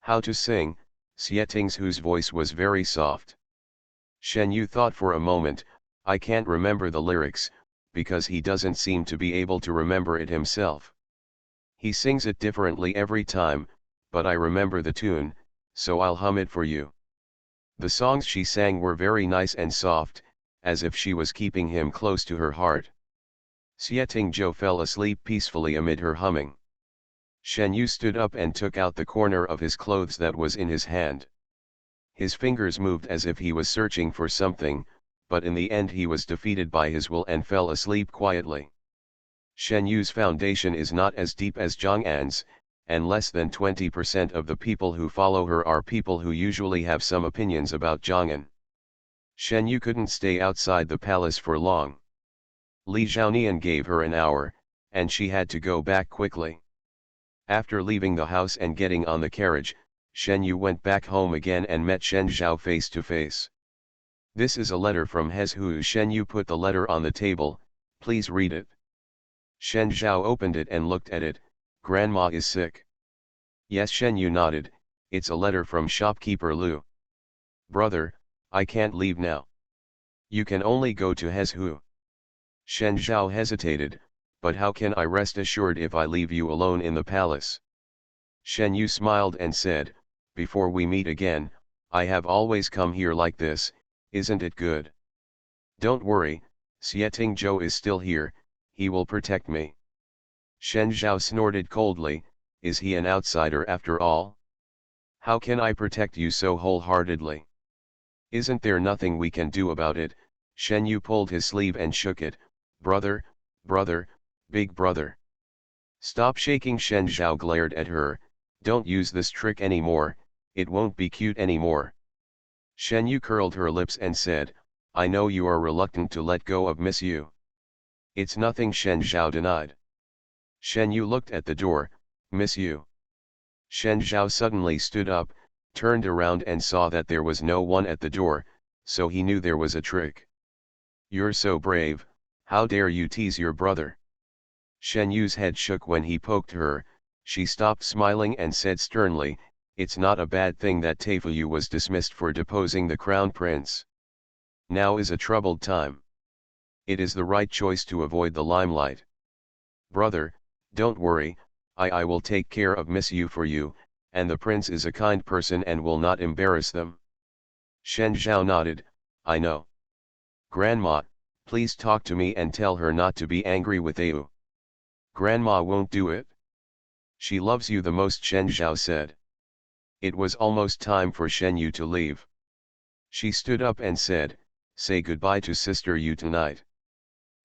How to sing? Xietingzhou's voice was very soft. Shen Yu thought for a moment, I can't remember the lyrics, because he doesn't seem to be able to remember it himself. He sings it differently every time, but I remember the tune, so I'll hum it for you. The songs she sang were very nice and soft, as if she was keeping him close to her heart. Xie Tingzhou fell asleep peacefully amid her humming. Shen Yu stood up and took out the corner of his clothes that was in his hand. His fingers moved as if he was searching for something, but in the end he was defeated by his will and fell asleep quietly. Shen Yu's foundation is not as deep as Zhang An's, and less than 20% of the people who follow her are people who usually have some opinions about Zhang An. Shen Yu couldn't stay outside the palace for long. Li Zhaonian gave her an hour, and she had to go back quickly. After leaving the house and getting on the carriage, Shen Yu went back home again and met Shen Zhao face to face. "This is a letter from Hes Hu." Shen Yu put the letter on the table. "Please read it." Shen Zhao opened it and looked at it. "Grandma is sick." "Yes." Shen Yu nodded. "It's a letter from shopkeeper Lu." "Brother, I can't leave now. You can only go to Hes Hu." Shen Zhao hesitated. "But how can I rest assured if I leave you alone in the palace?" Shen Yu smiled and said, "Before we meet again, I have always come here like this, isn't it good? Don't worry, Xie Tingzhou is still here, he will protect me." Shen Zhao snorted coldly. "Is he an outsider after all? How can I protect you so wholeheartedly? Isn't there nothing we can do about it?" Shen Yu pulled his sleeve and shook it. "Brother, brother, big brother. Stop shaking." Shen Zhao glared at her. "Don't use this trick anymore, it won't be cute anymore." Shen Yu curled her lips and said, "I know you are reluctant to let go of Miss Yu." "It's nothing," Shen Zhao denied. Shen Yu looked at the door. "Miss Yu." Shen Zhao suddenly stood up, turned around and saw that there was no one at the door, so he knew there was a trick. "You're so brave, how dare you tease your brother?" Shen Yu's head shook when he poked her. She stopped smiling and said sternly, "It's not a bad thing that Teifu was dismissed for deposing the crown prince. Now is a troubled time. It is the right choice to avoid the limelight. Brother, don't worry, I will take care of Miss Yu for you, and the prince is a kind person and will not embarrass them." Shen Zhao nodded. "I know. Grandma, please talk to me and tell her not to be angry with Au." "Grandma won't do it. She loves you the most," Shen Zhao said. It was almost time for Shen Yu to leave. She stood up and said, "Say goodbye to Sister Yu tonight.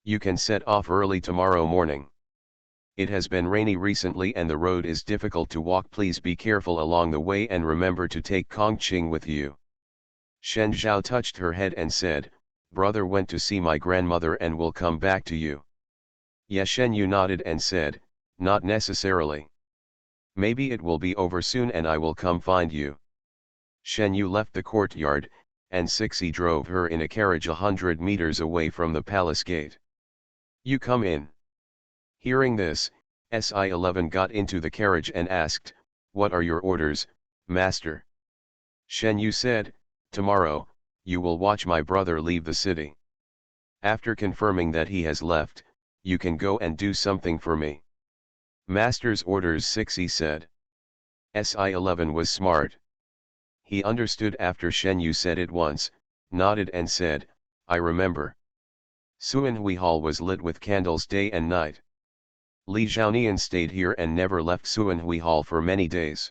You can set off early tomorrow morning. It has been rainy recently and the road is difficult to walk. Please be careful along the way and remember to take Kongqing with you." Shen Zhao touched her head and said, "Brother went to see my grandmother and will come back to you." Yes. Shen Yu nodded and said, "Not necessarily. Maybe it will be over soon and I will come find you." Shen Yu left the courtyard, and Sixi drove her in a carriage 100 meters away from the palace gate. "You come in." Hearing this, Si-11 got into the carriage and asked, "What are your orders, master?" Shen Yu said, "Tomorrow, you will watch my brother leave the city. After confirming that he has left, you can go and do something for me." "Master's orders," Sixi said. Si-11 was smart. He understood after Shen Yu said it once, nodded and said, "I remember." Suanhui Hall was lit with candles day and night. Li Zhaonian stayed here and never left Suanhui Hall for many days.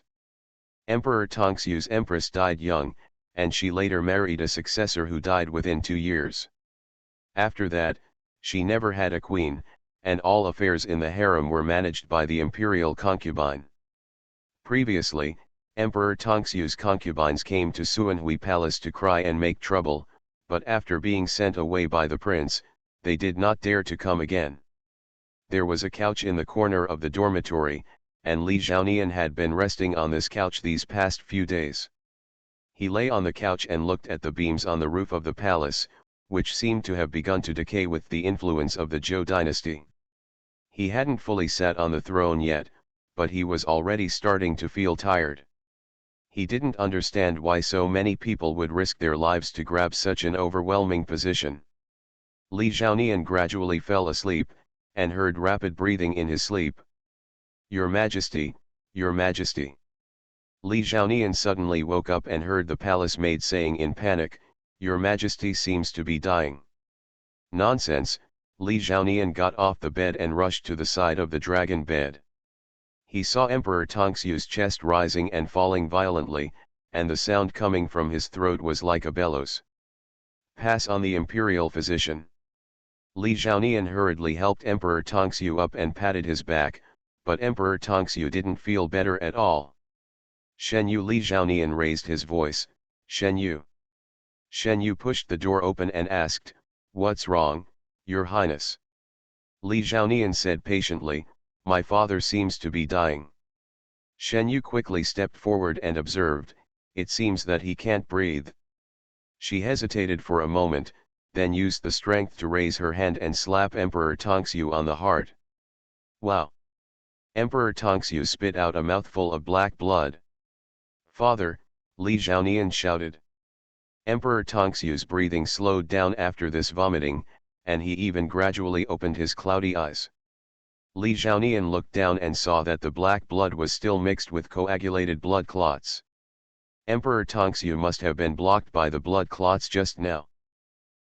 Emperor Tongxu's empress died young, and she later married a successor who died within 2 years. After that, she never had a queen, and all affairs in the harem were managed by the imperial concubine. Previously, Emperor Tongxu's concubines came to Suanhui Palace to cry and make trouble, but after being sent away by the prince, they did not dare to come again. There was a couch in the corner of the dormitory, and Li Zhaonian had been resting on this couch these past few days. He lay on the couch and looked at the beams on the roof of the palace, which seemed to have begun to decay with the influence of the Zhou dynasty. He hadn't fully sat on the throne yet, but he was already starting to feel tired. He didn't understand why so many people would risk their lives to grab such an overwhelming position. Li Zhaonian gradually fell asleep, and heard rapid breathing in his sleep. "Your Majesty, Your Majesty." Li Zhaonian suddenly woke up and heard the palace maid saying in panic, "Your Majesty seems to be dying." "Nonsense, Li Zhaonian got off the bed and rushed to the side of the dragon bed. He saw Emperor Tongxu's chest rising and falling violently, and the sound coming from his throat was like a bellows. Pass on the imperial physician. Li Zhaonian hurriedly helped Emperor Tongxu up and patted his back, but Emperor Tongxu didn't feel better at all. Shen Yu. Li Zhaonian raised his voice, Shen Yu. Shen Yu pushed the door open and asked, "What's wrong, Your Highness?" Li Zhaonian said patiently, "My father seems to be dying." Shen Yu quickly stepped forward and observed, "It seems that he can't breathe." She hesitated for a moment, then used the strength to raise her hand and slap Emperor Tongxu on the heart. Wow! Emperor Tongxu spit out a mouthful of black blood. "Father," Li Zhaonian shouted. Emperor Tongxu's breathing slowed down after this vomiting, and he even gradually opened his cloudy eyes. Li Zhaonian looked down and saw that the black blood was still mixed with coagulated blood clots. Emperor Tongxu must have been blocked by the blood clots just now.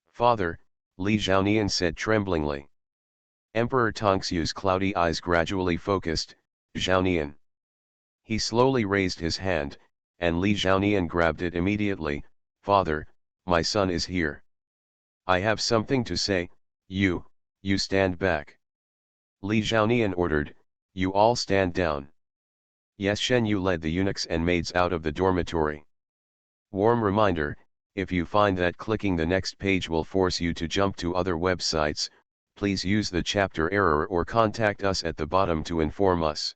"Father," Li Zhaonian said tremblingly. Emperor Tongxu's cloudy eyes gradually focused, "Zhaonian." He slowly raised his hand, and Li Zhaonian grabbed it immediately, "Father, my son is here. I have something to say, you stand back." Li Zhaonian ordered, "You all stand down." Yes, Shen Yu led the eunuchs and maids out of the dormitory. Warm reminder, if you find that clicking the next page will force you to jump to other websites, please use the chapter error or contact us at the bottom to inform us.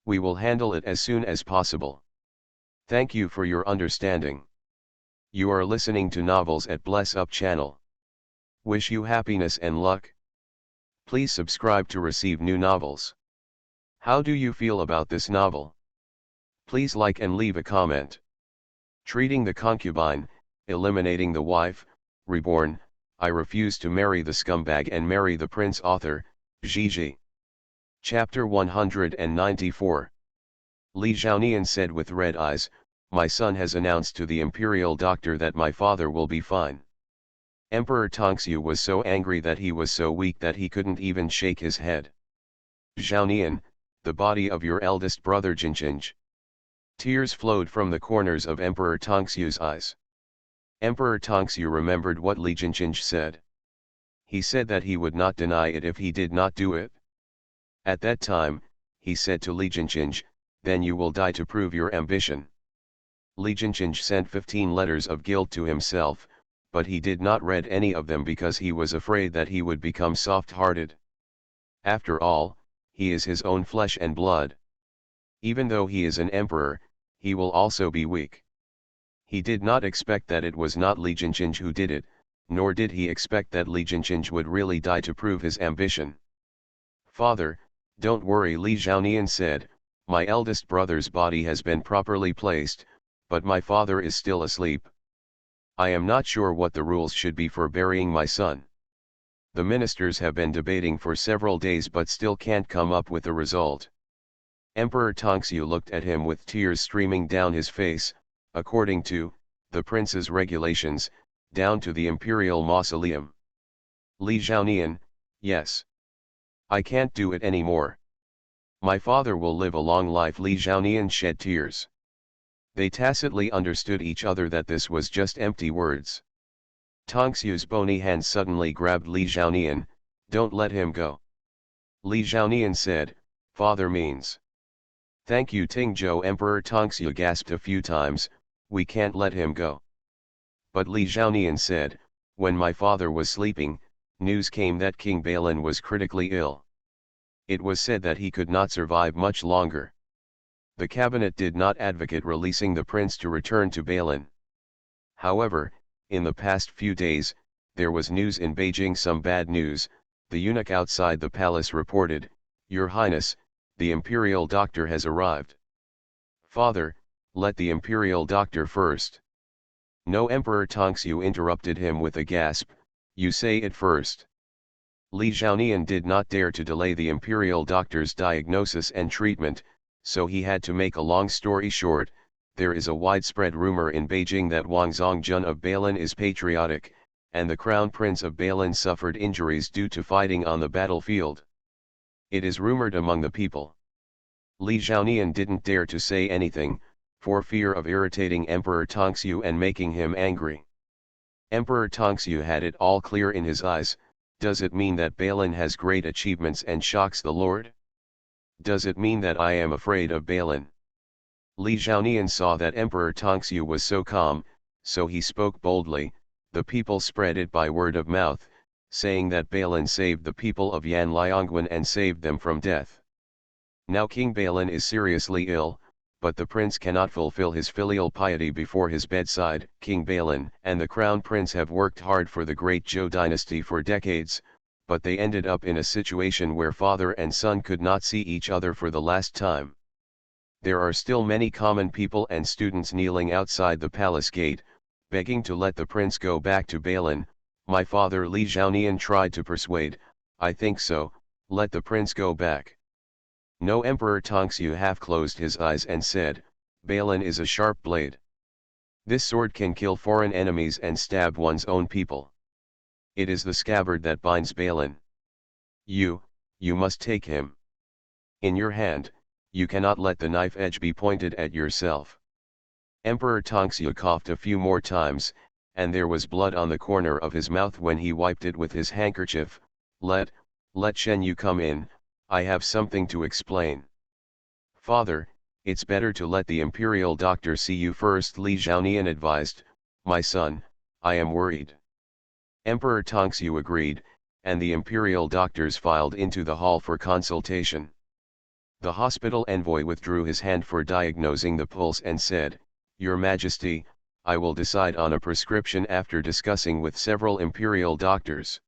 We will handle it as soon as possible. Thank you for your understanding. You are listening to Novels at Bless Up channel. Wish you happiness and luck. Please subscribe to receive new novels. How do you feel about this novel? Please like and leave a comment. Treating the Concubine, Eliminating the Wife, Reborn, I Refuse to Marry the Scumbag and Marry the Prince. Author, Gigi. Chapter 194. Li Zhaonian said with red eyes, "My son has announced to the imperial doctor that my father will be fine." Emperor Tongxu was so angry that he was so weak that he couldn't even shake his head. "Zhaonian, the body of your eldest brother Jinchinj." Tears flowed from the corners of Emperor Tongxu's eyes. Emperor Tongxu remembered what Li Jinchinj said. He said that he would not deny it if he did not do it. At that time, he said to Li Jinchinj, "Then you will die to prove your ambition." Li Jinchinj sent 15 letters of guilt to himself, but he did not read any of them because he was afraid that he would become soft-hearted. After all, he is his own flesh and blood. Even though he is an emperor, he will also be weak. He did not expect that it was not Li Jinchinj who did it, nor did he expect that Li Jinchinj would really die to prove his ambition. "Father, don't worry," Li Zhaonian said, "my eldest brother's body has been properly placed, but my father is still asleep. I am not sure what the rules should be for burying my son. The ministers have been debating for several days but still can't come up with a result." Emperor Tongxu looked at him with tears streaming down his face. "According to the prince's regulations, down to the imperial mausoleum." Li Zhaonian, "Yes. I can't do it anymore. My father will live a long life." Li Zhaonian shed tears. They tacitly understood each other that this was just empty words. Tongxu's bony hand suddenly grabbed Li Zhaonian. "Don't let him go." Li Zhaonian said, "Father means." "Thank you, Tingzhou." Emperor Tongxu gasped a few times, "We can't let him go." But Li Zhaonian said, "When my father was sleeping, news came that King Balin was critically ill. It was said that he could not survive much longer. The cabinet did not advocate releasing the prince to return to Balin. However, in the past few days, there was news in Beijing, some bad news." The eunuch outside the palace reported, "Your Highness, the imperial doctor has arrived." "Father, let the imperial doctor first." "No." Emperor Tongxu interrupted him with a gasp, "You say it first." Li Zhaonian did not dare to delay the imperial doctor's diagnosis and treatment, so he had to make a long story short. There is a widespread rumor in Beijing that Wang Zongjun of Balin is patriotic, and the crown prince of Balin suffered injuries due to fighting on the battlefield. It is rumored among the people. Li Zhaonian didn't dare to say anything, for fear of irritating Emperor Tongxue and making him angry. Emperor Tongxue had it all clear in his eyes. Does it mean that Balin has great achievements and shocks the Lord? Does it mean that I am afraid of Balin? Li Zhaonian saw that Emperor Tongxue was so calm, so he spoke boldly. The people spread it by word of mouth, saying that Balin saved the people of Yanliangwen and saved them from death. Now King Balin is seriously ill, but the prince cannot fulfill his filial piety before his bedside. King Balin and the crown prince have worked hard for the great Zhou dynasty for decades, but they ended up in a situation where father and son could not see each other for the last time. There are still many common people and students kneeling outside the palace gate, begging to let the prince go back to Balin. My father Li Zhaonian tried to persuade, I think so, let the prince go back. No, Emperor Tongxue half closed his eyes and said, Balin is a sharp blade. This sword can kill foreign enemies and stab one's own people. It is the scabbard that binds Balin. You must take him. In your hand, you cannot let the knife edge be pointed at yourself. Emperor Tongxue coughed a few more times, and there was blood on the corner of his mouth when he wiped it with his handkerchief. Let Shen Yu come in, I have something to explain. Father, it's better to let the imperial doctor see you first, Li Zhaonian advised. My son, I am worried. Emperor Tongxue agreed, and the imperial doctors filed into the hall for consultation. The hospital envoy withdrew his hand for diagnosing the pulse and said, Your Majesty, I will decide on a prescription after discussing with several imperial doctors.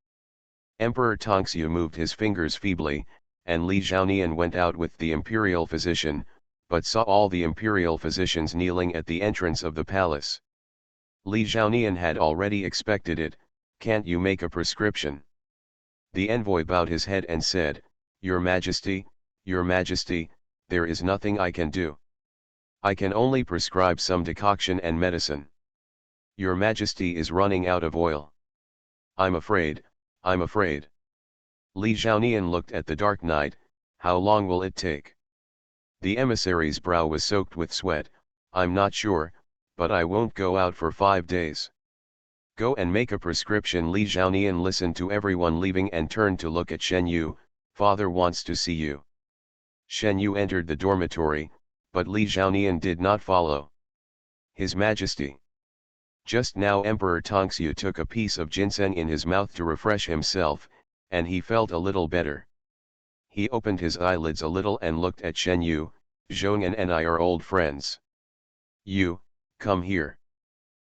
Emperor Tongxue moved his fingers feebly, and Li Zhaonian went out with the imperial physician, but saw all the imperial physicians kneeling at the entrance of the palace. Li Zhaonian had already expected it. Can't you make a prescription? The envoy bowed his head and said, Your Majesty, there is nothing I can do. I can only prescribe some decoction and medicine. Your Majesty is running out of oil. I'm afraid. Li Zhaonian looked at the dark night. How long will it take? The emissary's brow was soaked with sweat. I'm not sure, but I won't go out for 5 days. Go and make a prescription. Li Zhaonian listened to everyone leaving and turned to look at Shen Yu. Father wants to see you. Shen Yu entered the dormitory, but Li Zhaonian did not follow. His Majesty. Just now Emperor Tongxue took a piece of ginseng in his mouth to refresh himself, and he felt a little better. He opened his eyelids a little and looked at Shen Yu. Zhongyan and I are old friends. You, come here.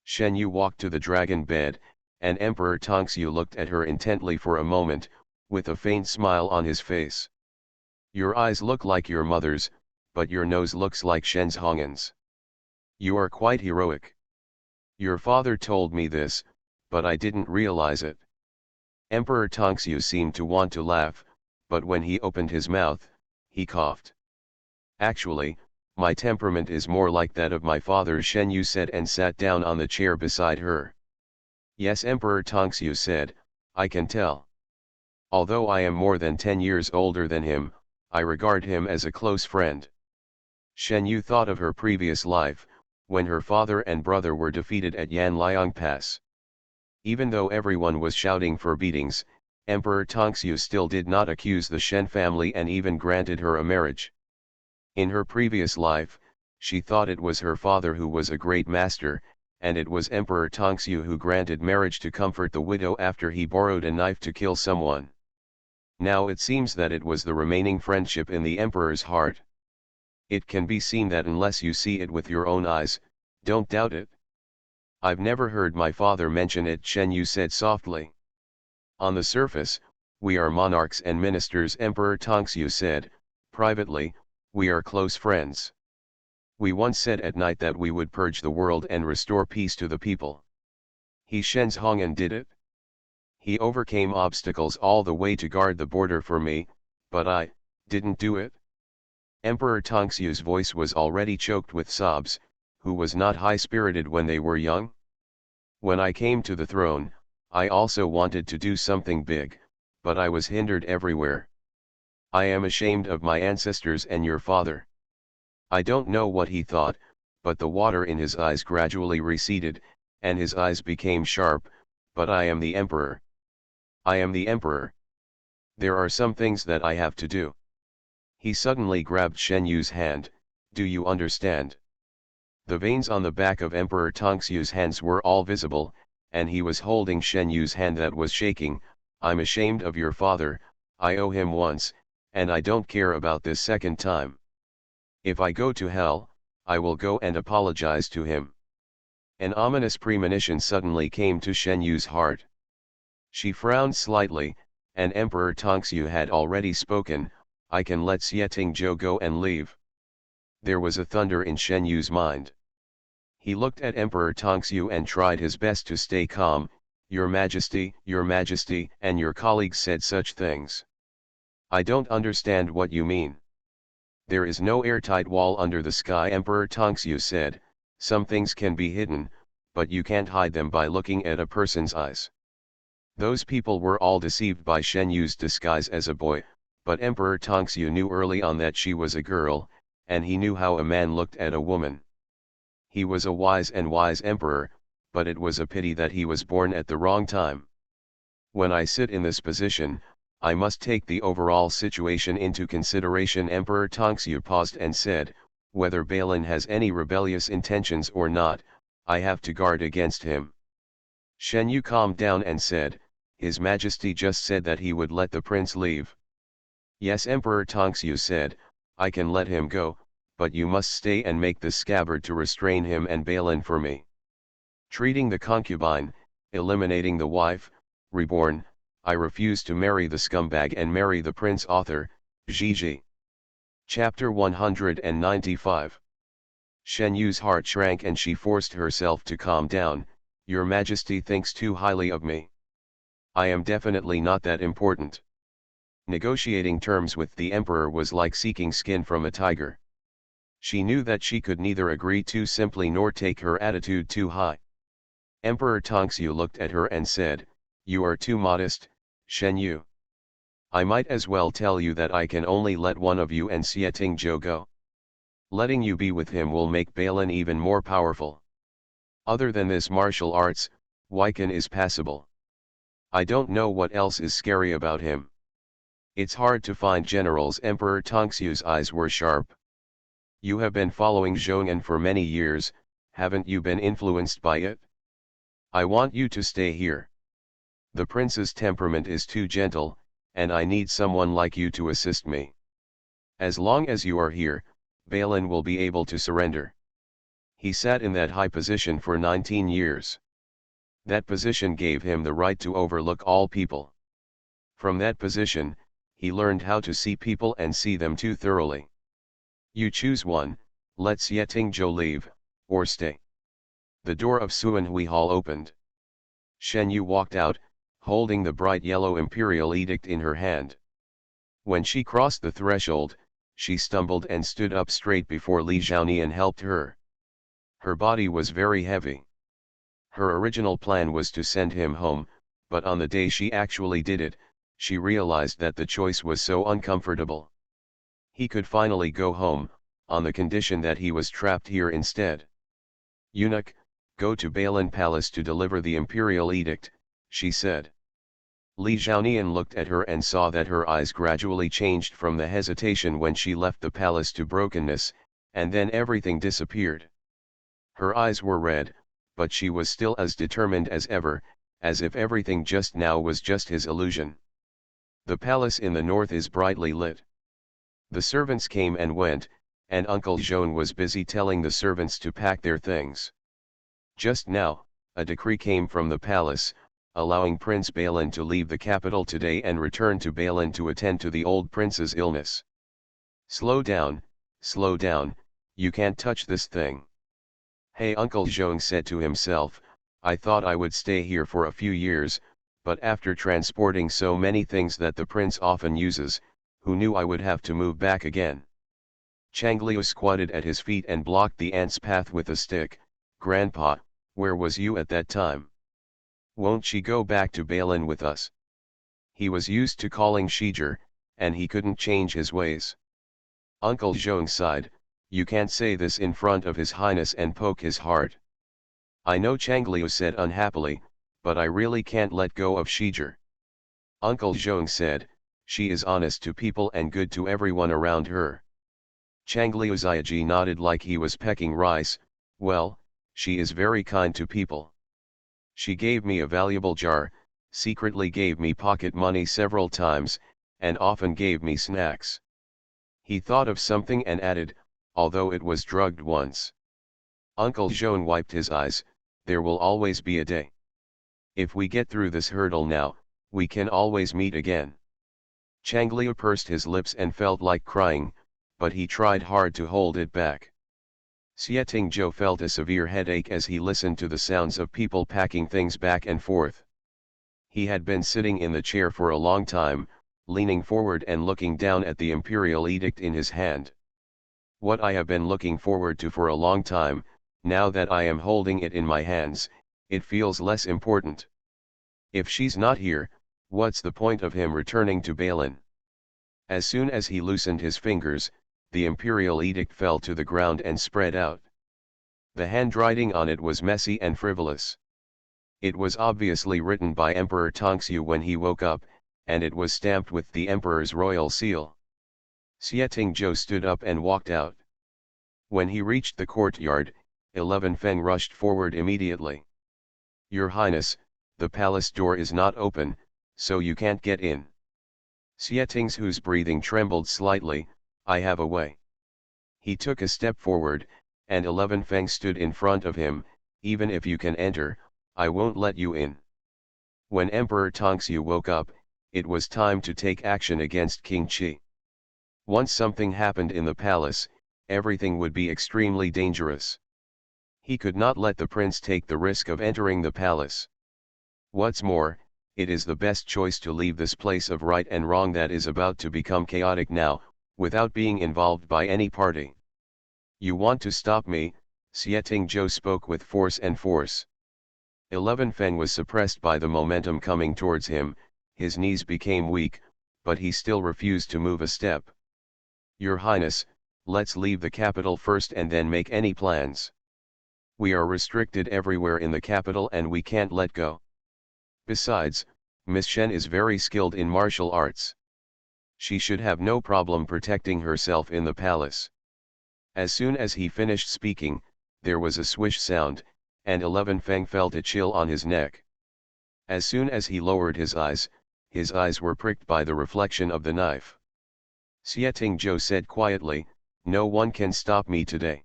Shen Yu walked to the dragon bed, and Emperor Tongxue looked at her intently for a moment, with a faint smile on his face. Your eyes look like your mother's, but your nose looks like Shenzhongyan's. You are quite heroic. Your father told me this, but I didn't realize it. Emperor Tongxue seemed to want to laugh, but when he opened his mouth, he coughed. Actually, my temperament is more like that of my father, Shen Yu said and sat down on the chair beside her. Yes, Emperor Tongxue said, I can tell. Although I am more than 10 years older than him, I regard him as a close friend. Shen Yu thought of her previous life, when her father and brother were defeated at Yanliang Pass. Even though everyone was shouting for beatings, Emperor Tongxue still did not accuse the Shen family and even granted her a marriage. In her previous life, she thought it was her father who was a great master, and it was Emperor Tongxue who granted marriage to comfort the widow after he borrowed a knife to kill someone. Now it seems that it was the remaining friendship in the emperor's heart. It can be seen that unless you see it with your own eyes, don't doubt it. I've never heard my father mention it, Shen Yu said softly. On the surface, we are monarchs and ministers, Emperor Tongxue said. Privately, we are close friends. We once said at night that we would purge the world and restore peace to the people. He Shenzhongyan did it. He overcame obstacles all the way to guard the border for me, but I didn't do it. Emperor Tongxue's voice was already choked with sobs. Who was not high-spirited when they were young? When I came to the throne, I also wanted to do something big, but I was hindered everywhere. I am ashamed of my ancestors and your father. I don't know what he thought, but the water in his eyes gradually receded, and his eyes became sharp, but I am the emperor. I am the emperor. There are some things that I have to do. He suddenly grabbed Shen Yu's hand. Do you understand? The veins on the back of Emperor Tongxiu's hands were all visible, and he was holding Shen Yu's hand that was shaking. I'm ashamed of your father, I owe him once, and I don't care about this second time. If I go to hell, I will go and apologize to him. An ominous premonition suddenly came to Shen Yu's heart. She frowned slightly, and Emperor Tongxiu had already spoken. I can let Xieting Zhou go and leave. There was a thunder in Shen Yu's mind. He looked at Emperor Tongxiu and tried his best to stay calm. Your Majesty, and your colleagues said such things. I don't understand what you mean. There is no airtight wall under the sky, Emperor Tongxiu said. Some things can be hidden, but you can't hide them by looking at a person's eyes. Those people were all deceived by Shen Yu's disguise as a boy, but Emperor Tongxiu knew early on that she was a girl, and he knew how a man looked at a woman. He was a wise emperor, but it was a pity that he was born at the wrong time. When I sit in this position, I must take the overall situation into consideration. Emperor Tongxiu paused and said, whether Balin has any rebellious intentions or not, I have to guard against him. Shen Yu calmed down and said, His Majesty just said that he would let the prince leave. Yes, Emperor Tongxiu said, I can let him go, but you must stay and make the scabbard to restrain him and Balin for me. Treating the concubine, eliminating the wife, reborn, I refuse to marry the scumbag and marry the prince. Author, Gigi. Chapter 195. Shen Yu's heart shrank and she forced herself to calm down. Your Majesty thinks too highly of me. I am definitely not that important. Negotiating terms with the emperor was like seeking skin from a tiger. She knew that she could neither agree too simply nor take her attitude too high. Emperor Tongxiu looked at her and said, You are too modest, Shen Yu. I might as well tell you that I can only let one of you and Xieting Zhou go. Letting you be with him will make Balin even more powerful. Other than this martial arts, Weikan is passable. I don't know what else is scary about him. It's hard to find generals. Emperor Tongxiu's eyes were sharp. You have been following Zhong'an for many years, haven't you been influenced by it? I want you to stay here. The prince's temperament is too gentle, and I need someone like you to assist me. As long as you are here, Balin will be able to surrender. He sat in that high position for 19 years. That position gave him the right to overlook all people. From that position, he learned how to see people and see them too thoroughly. You choose one, let Xieting Zhou leave, or stay. The door of Suanhui Hall opened. Shen Yu walked out, holding the bright yellow imperial edict in her hand. When she crossed the threshold, she stumbled and stood up straight before Li Zhaonian helped her. Her body was very heavy. Her original plan was to send him home, but on the day she actually did it, she realized that the choice was so uncomfortable. He could finally go home, on the condition that he was trapped here instead. Eunuch, go to Balin Palace to deliver the imperial edict, she said. Li Zhaonian looked at her and saw that her eyes gradually changed from the hesitation when she left the palace to brokenness, and then everything disappeared. Her eyes were red, but she was still as determined as ever, as if everything just now was just his illusion. The palace in the north is brightly lit. The servants came and went, and Uncle Jean was busy telling the servants to pack their things. Just now, a decree came from the palace, allowing Prince Balin to leave the capital today and return to Balin to attend to the old prince's illness. Slow down, you can't touch this thing. Hey, Uncle Jean said to himself, I thought I would stay here for a few years, but after transporting so many things that the prince often uses, who knew I would have to move back again? Changliu squatted at his feet and blocked the ant's path with a stick. Grandpa, where was you at that time? Won't she go back to Balin with us? He was used to calling Shijer, and he couldn't change his ways. Uncle Zhong sighed, you can't say this in front of His Highness and poke his heart. I know, Changliu said unhappily, but I really can't let go of Shijer. Uncle Zhong said, she is honest to people and good to everyone around her. Changliu Ziaji nodded like he was pecking rice, well, she is very kind to people. She gave me a valuable jar, secretly gave me pocket money several times, and often gave me snacks. He thought of something and added, although it was drugged once. Uncle Zhong wiped his eyes, there will always be a day. If we get through this hurdle now, we can always meet again. Changliu pursed his lips and felt like crying, but he tried hard to hold it back. Xieting Zhou felt a severe headache as he listened to the sounds of people packing things back and forth. He had been sitting in the chair for a long time, leaning forward and looking down at the imperial edict in his hand. What I have been looking forward to for a long time, now that I am holding it in my hands, it feels less important. If she's not here, what's the point of him returning to Balin? As soon as he loosened his fingers, the imperial edict fell to the ground and spread out. The handwriting on it was messy and frivolous. It was obviously written by Emperor Tongxue when he woke up, and it was stamped with the emperor's royal seal. Xieting Zhou stood up and walked out. When he reached the courtyard, 11 Feng rushed forward immediately. Your Highness, the palace door is not open, so you can't get in. Xieting Zhou's breathing trembled slightly, I have a way. He took a step forward, and 11 Feng stood in front of him, even if you can enter, I won't let you in. When Emperor Tongxue woke up, it was time to take action against King Qi. Once something happened in the palace, everything would be extremely dangerous. He could not let the prince take the risk of entering the palace. What's more, it is the best choice to leave this place of right and wrong that is about to become chaotic now, without being involved by any party. You want to stop me, Xieting Zhou spoke with force and force. 11 Feng was suppressed by the momentum coming towards him, his knees became weak, but he still refused to move a step. Your Highness, let's leave the capital first and then make any plans. We are restricted everywhere in the capital and we can't let go. Besides, Miss Shen is very skilled in martial arts. She should have no problem protecting herself in the palace. As soon as he finished speaking, there was a swish sound, and 11 Feng felt a chill on his neck. As soon as he lowered his eyes were pricked by the reflection of the knife. Xieting Zhou said quietly, no one can stop me today.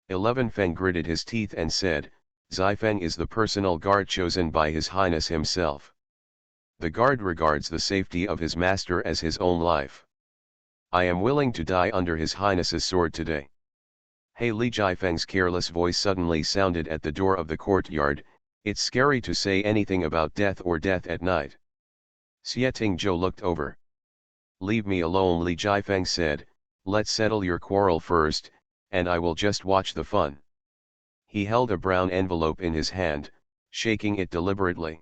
11 Feng gritted his teeth and said, Zifeng is the personal guard chosen by His Highness himself. The guard regards the safety of his master as his own life. I am willing to die under His Highness's sword today. Hey, Li Jifeng's careless voice suddenly sounded at the door of the courtyard, it's scary to say anything about death or death at night. Xieting Zhou looked over. Leave me alone, Li Jifeng said, let's settle your quarrel first, and I will just watch the fun. He held a brown envelope in his hand, shaking it deliberately.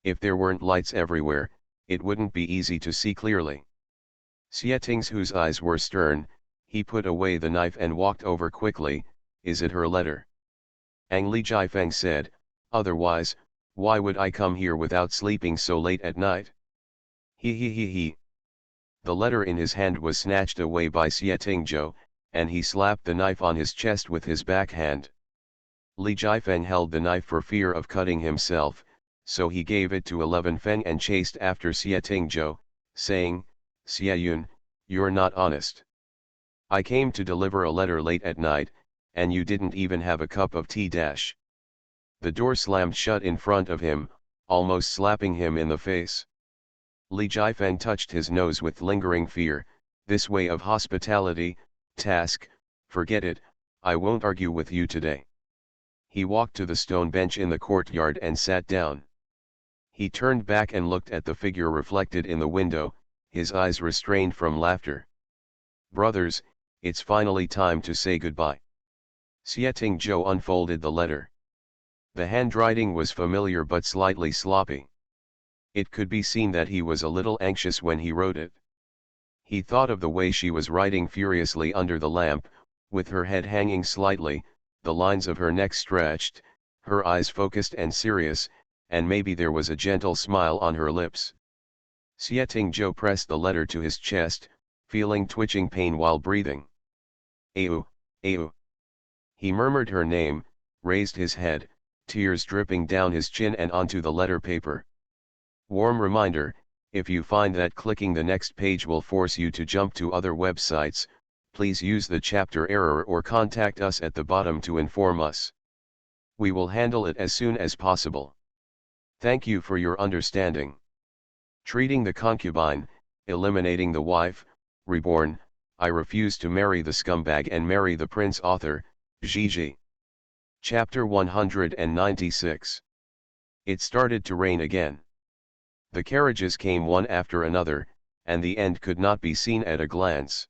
If there weren't lights everywhere, it wouldn't be easy to see clearly. Xieting Zhou's eyes were stern, he put away the knife and walked over quickly, is it her letter? Ang Li Jifeng said, otherwise, why would I come here without sleeping so late at night? He. The letter in his hand was snatched away by Xieting Zhou, and he slapped the knife on his chest with his backhand. Li Jifeng held the knife for fear of cutting himself, so he gave it to 11 Feng and chased after Xieting Zhou, saying, Xieyun, you're not honest. I came to deliver a letter late at night, and you didn't even have a cup of tea. The door slammed shut in front of him, almost slapping him in the face. Li Jifeng touched his nose with lingering fear, this way of hospitality, task, forget it, I won't argue with you today. He walked to the stone bench in the courtyard and sat down. He turned back and looked at the figure reflected in the window, his eyes restrained from laughter. Brothers, it's finally time to say goodbye. Xieting Zhou unfolded the letter. The handwriting was familiar but slightly sloppy. It could be seen that he was a little anxious when he wrote it. He thought of the way she was writing furiously under the lamp, with her head hanging slightly, the lines of her neck stretched, her eyes focused and serious, and maybe there was a gentle smile on her lips. Sieting-jo pressed the letter to his chest, feeling twitching pain while breathing. Ayu, Ayu. He murmured her name, raised his head, tears dripping down his chin and onto the letter paper. Warm reminder, if you find that clicking the next page will force you to jump to other websites, please use the chapter error or contact us at the bottom to inform us. We will handle it as soon as possible. Thank you for your understanding. Treating the concubine, eliminating the wife, reborn, I refuse to marry the scumbag and marry the prince. Author, Gigi. Chapter 196. It started to rain again. The carriages came one after another, and the end could not be seen at a glance.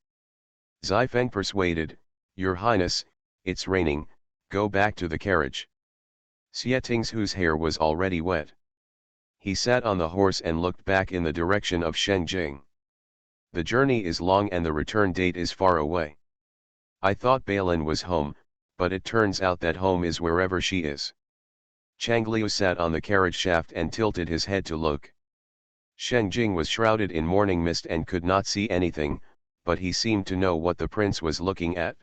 Zifeng persuaded, Your Highness, it's raining, go back to the carriage. Sietings, whose hair was already wet. He sat on the horse and looked back in the direction of Shengjing. The journey is long and the return date is far away. I thought Balin was home, but it turns out that home is wherever she is. Changliu sat on the carriage shaft and tilted his head to look. Shengjing was shrouded in morning mist and could not see anything, but he seemed to know what the prince was looking at.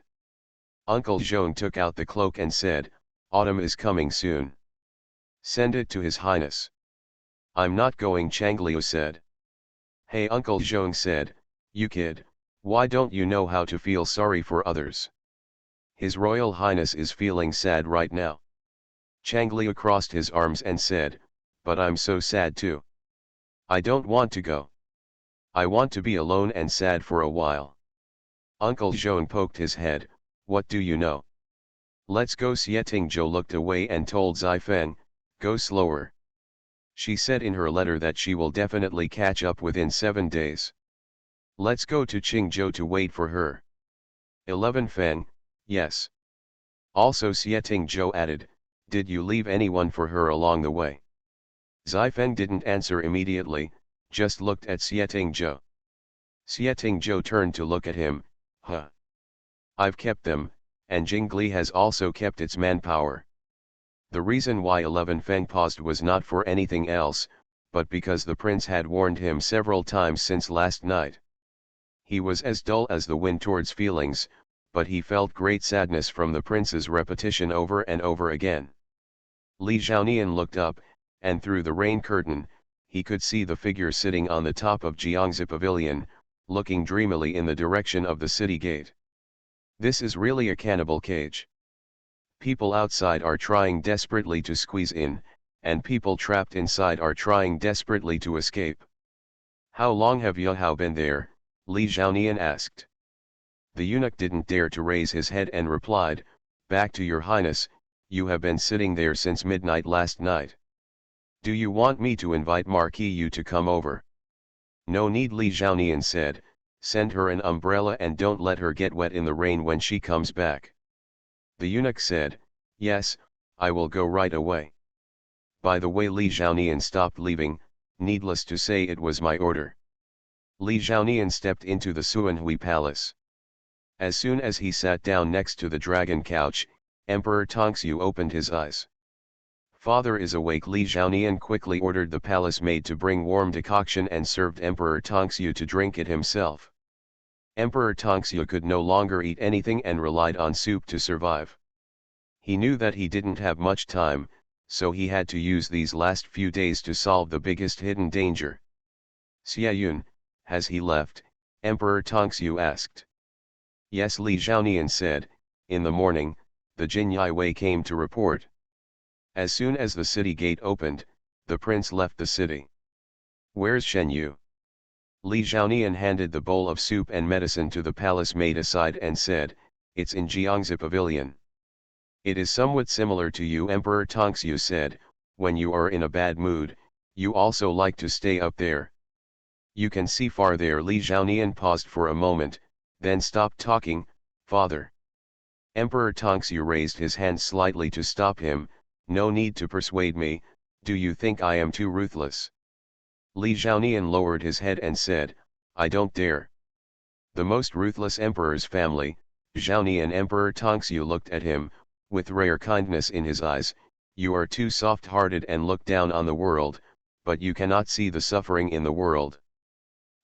Uncle Zhong took out the cloak and said, Autumn is coming soon. Send it to His Highness. I'm not going, Changliu said. Hey, Uncle Zhong said, you kid, why don't you know how to feel sorry for others? His Royal Highness is feeling sad right now. Changliu crossed his arms and said, but I'm so sad too. I don't want to go. I want to be alone and sad for a while. Uncle Zhong poked his head, what do you know? Let's go. Sieting-jo looked away and told Zifeng, go slower. She said in her letter that she will definitely catch up within 7 days. Let's go to Qingzhou to wait for her. 11 Feng, yes. Also Sieting-jo added, did you leave anyone for her along the way? Zifeng didn't answer immediately, just looked at Sieting-jo. Sieting-jo turned to look at him, huh. I've kept them, and Jingli has also kept its manpower. The reason why 11 Feng paused was not for anything else, but because the prince had warned him several times since last night. He was as dull as the wind towards feelings, but he felt great sadness from the prince's repetition over and over again. Li Zhaonian looked up, and through the rain curtain, he could see the figure sitting on the top of Jiangzi Pavilion, looking dreamily in the direction of the city gate. This is really a cannibal cage. People outside are trying desperately to squeeze in, and people trapped inside are trying desperately to escape. How long have Yahao been there? Li Zhaonian asked. The eunuch didn't dare to raise his head and replied, back to your highness, you have been sitting there since midnight last night. Do you want me to invite Marquis Yu to come over? No need, Li Zhaonian said, send her an umbrella and don't let her get wet in the rain when she comes back. The eunuch said, yes, I will go right away. By the way, Li Zhaonian stopped leaving, needless to say it was my order. Li Zhaonian stepped into the Suanhui palace. As soon as he sat down next to the dragon couch, Emperor Tongxue opened his eyes. Father is awake. Li Zhaonian quickly ordered the palace maid to bring warm decoction and served Emperor Tongxue to drink it himself. Emperor Tongxue could no longer eat anything and relied on soup to survive. He knew that he didn't have much time, so he had to use these last few days to solve the biggest hidden danger. Xie Yun, has he left? Emperor Tongxue asked. Yes, Li Zhaonian said, in the morning, the Jin Wei came to report. As soon as the city gate opened, the prince left the city. Where's Shen Yu? Li Zhaonian handed the bowl of soup and medicine to the palace maid aside and said, it's in Jiangzi Pavilion. It is somewhat similar to you, Emperor Tongxue said, when you are in a bad mood, you also like to stay up there. You can see far there. Li Zhaonian paused for a moment, then stopped talking, father. Emperor Tongxue raised his hand slightly to stop him, No need to persuade me, do you think I am too ruthless? Li Zhaonian lowered his head and said, I don't dare. The most ruthless emperor's family, Zhaonian Emperor Tongxue looked at him, with rare kindness in his eyes. You are too soft-hearted and look down on the world, but you cannot see the suffering in the world.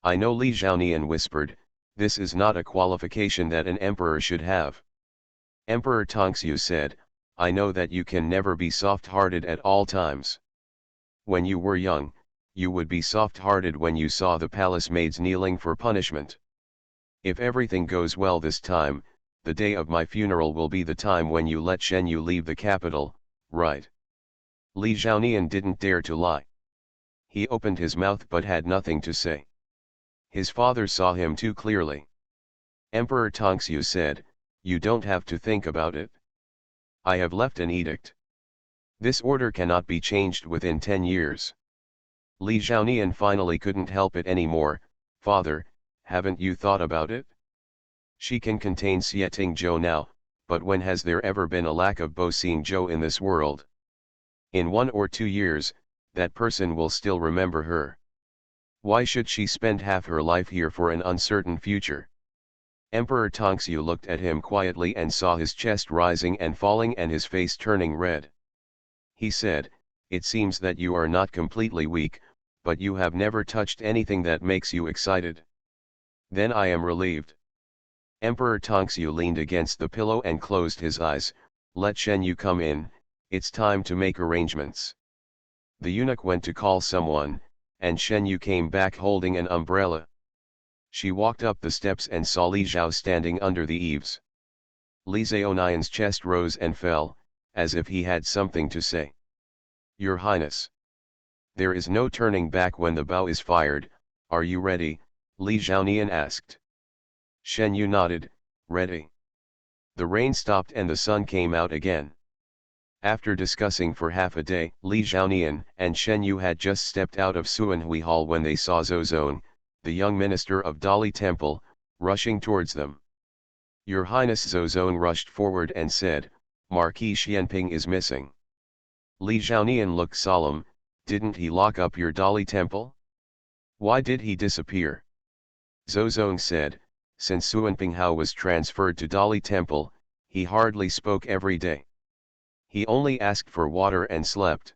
I know, Li Zhaonian whispered, this is not a qualification that an emperor should have. Emperor Tongxue said, I know that you can never be soft-hearted at all times. When you were young, you would be soft-hearted when you saw the palace maids kneeling for punishment. If everything goes well this time, the day of my funeral will be the time when you let Shen Yu leave the capital, right? Li Zhaonian didn't dare to lie. He opened his mouth but had nothing to say. His father saw him too clearly. Emperor Tongxue said, you don't have to think about it. I have left an edict. This order cannot be changed within 10 years. Li Zhaonian finally couldn't help it anymore. Father, haven't you thought about it? She can contain Xieting Zhou now, but when has there ever been a lack of Bo Xing Zhou in this world? In 1 or 2 years, that person will still remember her. Why should she spend half her life here for an uncertain future? Emperor Tongxue looked at him quietly and saw his chest rising and falling and his face turning red. He said, it seems that you are not completely weak, but you have never touched anything that makes you excited. Then I am relieved. Emperor Tongxue leaned against the pillow and closed his eyes. Let Shen Yu come in, it's time to make arrangements. The eunuch went to call someone, and Shen Yu came back holding an umbrella. She walked up the steps and saw Li Zhao standing under the eaves. Li Zhaonian's chest rose and fell, as if he had something to say. Your Highness. There is no turning back when the bow is fired. Are you ready? Li Zhaonian asked. Shen Yu nodded, ready. The rain stopped and the sun came out again. After discussing for half a day, Li Zhaonian and Shen Yu had just stepped out of Suanhui Hall when they saw Zozong, the young minister of Dali Temple, rushing towards them. Your Highness. Zozong rushed forward and said, Marquis Xianping is missing. Li Zhaonian looked solemn. Didn't he lock up your Dali Temple? Why did he disappear? Zozong said, since Xuanping Hao was transferred to Dali Temple, he hardly spoke every day. He only asked for water and slept.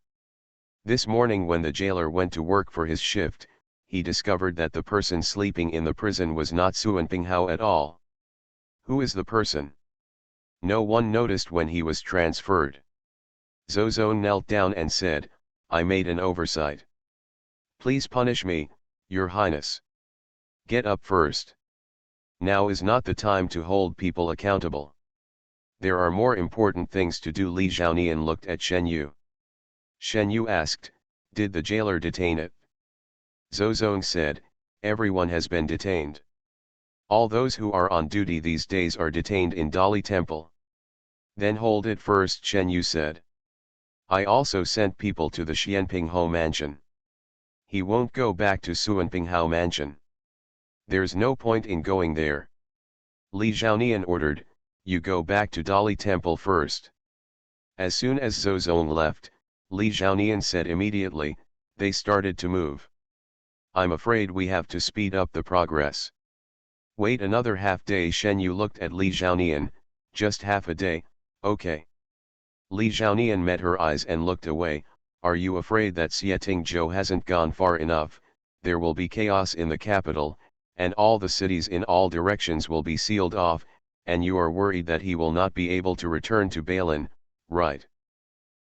This morning when the jailer went to work for his shift, he discovered that the person sleeping in the prison was not Xuanping Hao at all. Who is the person? No one noticed when he was transferred. Zozong knelt down and said, I made an oversight. Please punish me, Your Highness. Get up first. Now is not the time to hold people accountable. There are more important things to do. Li Zhaonian looked at Shen Yu. Shen Yu asked, did the jailer detain it? Zozong said, everyone has been detained. All those who are on duty these days are detained in Dali Temple. Then hold it first, Shen Yu said. I also sent people to the Xianping Hou mansion. He won't go back to Xuanping Hao mansion. There's no point in going there. Li Zhaonian ordered, you go back to Dali Temple first. As soon as Zozong left, Li Zhaonian said immediately, they started to move. I'm afraid we have to speed up the progress. Wait another half day. Shen Yu looked at Li Zhaonian, just half a day, okay. Li Zhaonian met her eyes and looked away. Are you afraid that Xieting Zhou hasn't gone far enough? There will be chaos in the capital, and all the cities in all directions will be sealed off, and you are worried that he will not be able to return to Bailin, right?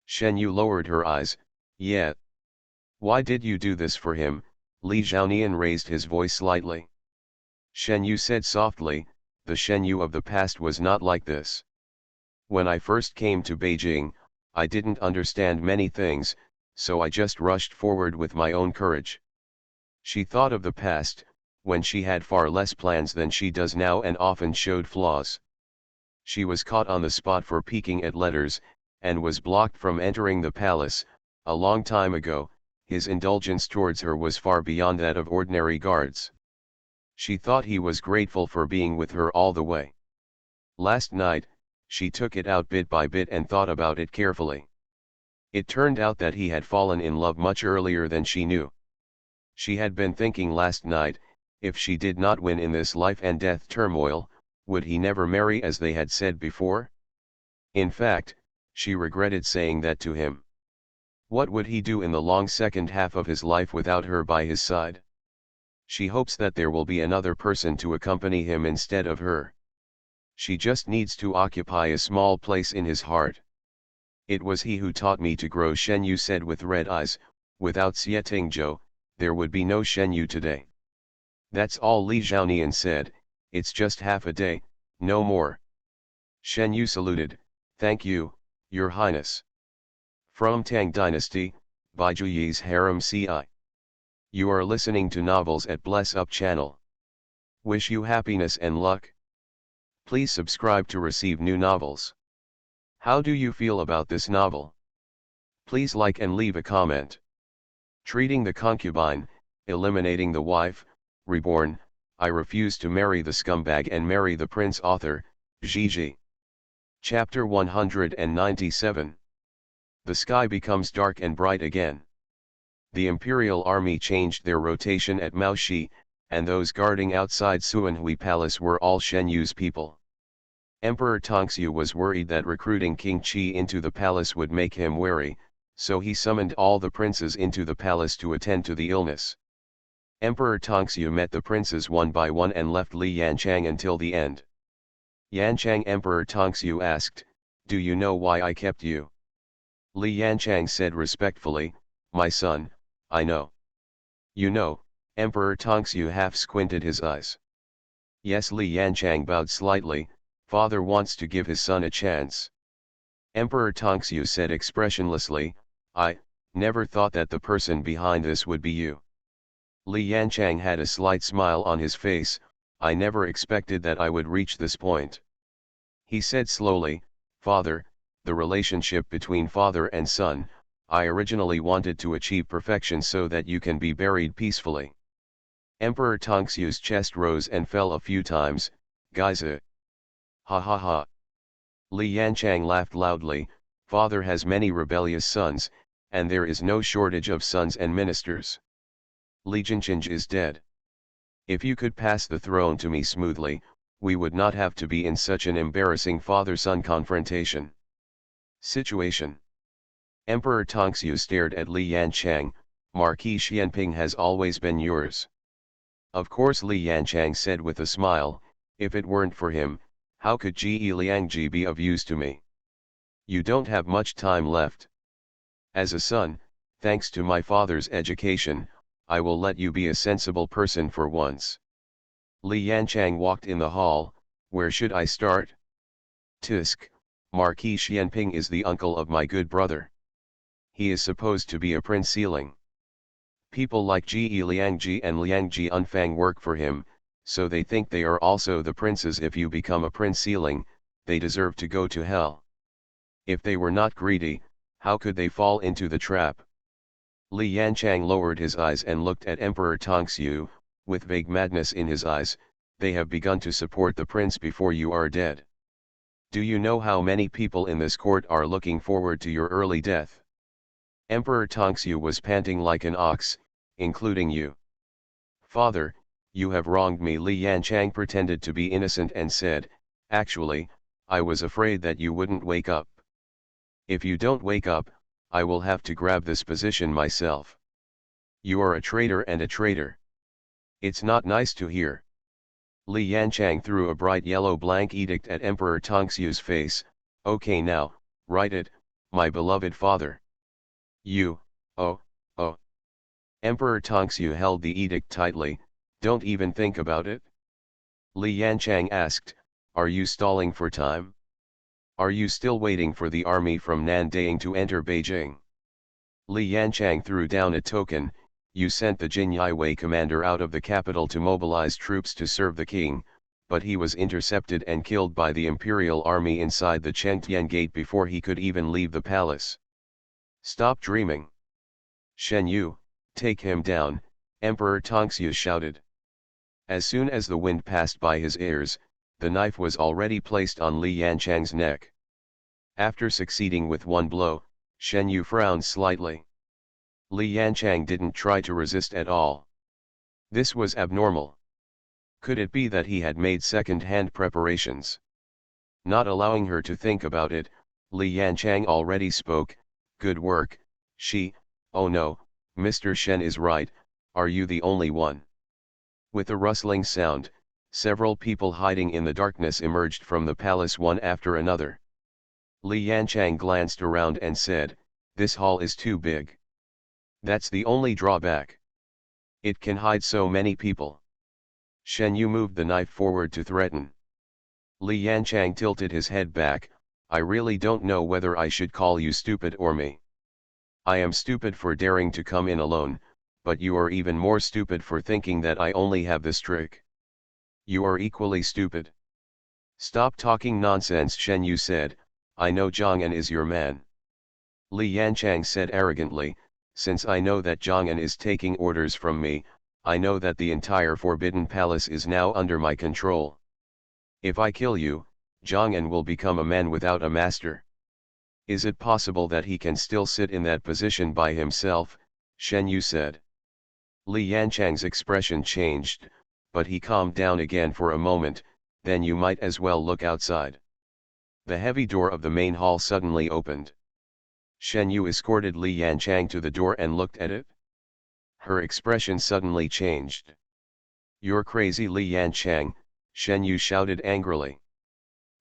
Shen Yu lowered her eyes. Yeah. Why did you do this for him? Li Zhaonian raised his voice slightly. Shen Yu said softly, the Shen Yu of the past was not like this. When I first came to Beijing, I didn't understand many things, so I just rushed forward with my own courage. She thought of the past, when she had far less plans than she does now and often showed flaws. She was caught on the spot for peeking at letters, and was blocked from entering the palace. A long time ago, his indulgence towards her was far beyond that of ordinary guards. She thought he was grateful for being with her all the way. Last night, she took it out bit by bit and thought about it carefully. It turned out that he had fallen in love much earlier than she knew. She had been thinking last night, if she did not win in this life and death turmoil, would he never marry as they had said before? In fact, she regretted saying that to him. What would he do in the long second half of his life without her by his side? She hopes that there will be another person to accompany him instead of her. She just needs to occupy a small place in his heart. It was he who taught me to grow, Shen Yu said with red eyes. Without Xie Tingzhou, there would be no Shen Yu today. That's all, Li Zhaonian said. It's just half a day, no more. Shen Yu saluted. Thank you, Your Highness. From Tang Dynasty, Baiju Yi's Harem Ci. You are listening to novels at Bless Up channel. Wish you happiness and luck. Please subscribe to receive new novels. How do you feel about this novel? Please like and leave a comment. Treating the Concubine, Eliminating the Wife, Reborn, I Refuse to Marry the Scumbag and Marry the Prince. Author, Gigi. Chapter 197. The sky becomes dark and bright again. The Imperial Army changed their rotation at Maoshi, and those guarding outside Suanhui Palace were all Shen Yu's people. Emperor Tongxue was worried that recruiting King Qi into the palace would make him wary, so he summoned all the princes into the palace to attend to the illness. Emperor Tongxue met the princes one by one and left Li Yanchang until the end. Yanchang, Emperor Tongxue asked, "Do you know why I kept you?" Li Yanchang said respectfully, "My son, I know." "You know?" Emperor Tongxue half squinted his eyes. "Yes." Li Yanchang bowed slightly. "Father wants to give his son a chance." Emperor Tongxue said expressionlessly, "I never thought that the person behind this would be you." Li Yanchang had a slight smile on his face. "I never expected that I would reach this point." He said slowly, "Father, the relationship between father and son, I originally wanted to achieve perfection so that you can be buried peacefully." Emperor Tongxue's chest rose and fell a few times. "Gaiza. Ha ha ha." Li Yanchang laughed loudly. "Father has many rebellious sons, and there is no shortage of sons and ministers. Li Jincheng is dead. If you could pass the throne to me smoothly, we would not have to be in such an embarrassing father-son confrontation." Situation. Emperor Tongxue stared at Li Yanchang. "Marquis Xianping has always been yours." "Of course," Li Yanchang said with a smile. "If it weren't for him, how could Ji Liangji be of use to me? You don't have much time left. As a son, thanks to my father's education, I will let you be a sensible person for once." Li Yanchang walked in the hall. "Where should I start?" "Tisk, Marquis Xianping is the uncle of my good brother. He is supposed to be a prince ceiling. People like Ji Liangji and Liangji Unfang work for him, so they think they are also the princes. If you become a prince ceiling, they deserve to go to hell. If they were not greedy, how could they fall into the trap?" Li Yanchang lowered his eyes and looked at Emperor Tongxue, with vague madness in his eyes. "They have begun to support the prince before you are dead. Do you know how many people in this court are looking forward to your early death?" Emperor Tongxue was panting like an ox, "Including you." "Father, you have wronged me." Li Yanchang pretended to be innocent and said, "Actually, I was afraid that you wouldn't wake up. If you don't wake up, I will have to grab this position myself. You are a traitor and a traitor. It's not nice to hear." Li Yanchang threw a bright yellow blank edict at Emperor Tongxue's face. "Okay, now, write it, my beloved father." "You, oh. Emperor Tongxue held the edict tightly. "Don't even think about it?" Li Yanchang asked, "Are you stalling for time? Are you still waiting for the army from Nandaing to enter Beijing?" Li Yanchang threw down a token. "You sent the Jin Yiwei commander out of the capital to mobilize troops to serve the king, but he was intercepted and killed by the imperial army inside the Chengtian gate before he could even leave the palace. Stop dreaming. Shen Yu, take him down," Emperor Tongxue shouted. As soon as the wind passed by his ears, the knife was already placed on Li Yanchang's neck. After succeeding with one blow, Shen Yu frowned slightly. Li Yanchang didn't try to resist at all. This was abnormal. Could it be that he had made second-hand preparations? Not allowing her to think about it, Li Yanchang already spoke. Good work, oh no, Mr. Shen is right, are you the only one? With a rustling sound, several people hiding in the darkness emerged from the palace one after another. Li Yanchang glanced around and said, this hall is too big. That's the only drawback. It can hide so many people. Shen Yu moved the knife forward to threaten. Li Yanchang tilted his head back. I really don't know whether I should call you stupid or me. I am stupid for daring to come in alone, but you are even more stupid for thinking that I only have this trick. You are equally stupid. Stop talking nonsense, Shen Yu said. I know Zhong'an is your man. Li Yanchang said arrogantly, since I know that Zhong'an is taking orders from me, I know that the entire Forbidden Palace is now under my control. If I kill you, Zhong'an will become a man without a master. Is it possible that he can still sit in that position by himself? Shen Yu said. Li Yanchang's expression changed, but he calmed down again for a moment. Then you might as well look outside. The heavy door of the main hall suddenly opened. Shen Yu escorted Li Yanchang to the door and looked at it. Her expression suddenly changed. You're crazy, Li Yanchang, Shen Yu shouted angrily.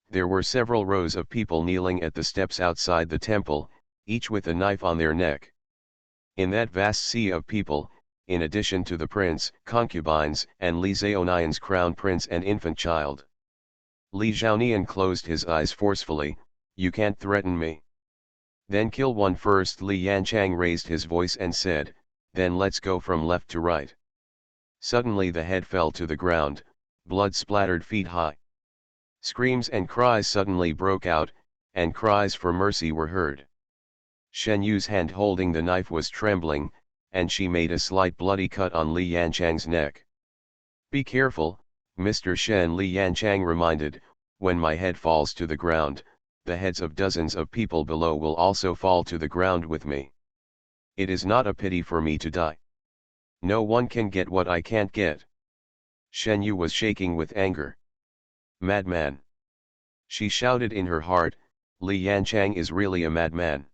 There were several rows of people kneeling at the steps outside the temple, each with a knife on their neck. In that vast sea of people, in addition to the prince, concubines, and Li Zhaonian's crown prince and infant child. Li Zhaonian closed his eyes forcefully. You can't threaten me. Then kill one first. Li Yanchang raised his voice and said, then let's go from left to right. Suddenly the head fell to the ground, blood splattered feet high. Screams and cries suddenly broke out, and cries for mercy were heard. Shen Yu's hand holding the knife was trembling, and she made a slight bloody cut on Li Yanchang's neck. Be careful, Mr. Shen, Li Yanchang reminded. When my head falls to the ground, the heads of dozens of people below will also fall to the ground with me. It is not a pity for me to die. No one can get what I can't get. Shen Yu was shaking with anger. Madman! She shouted in her heart, Li Yanchang is really a madman.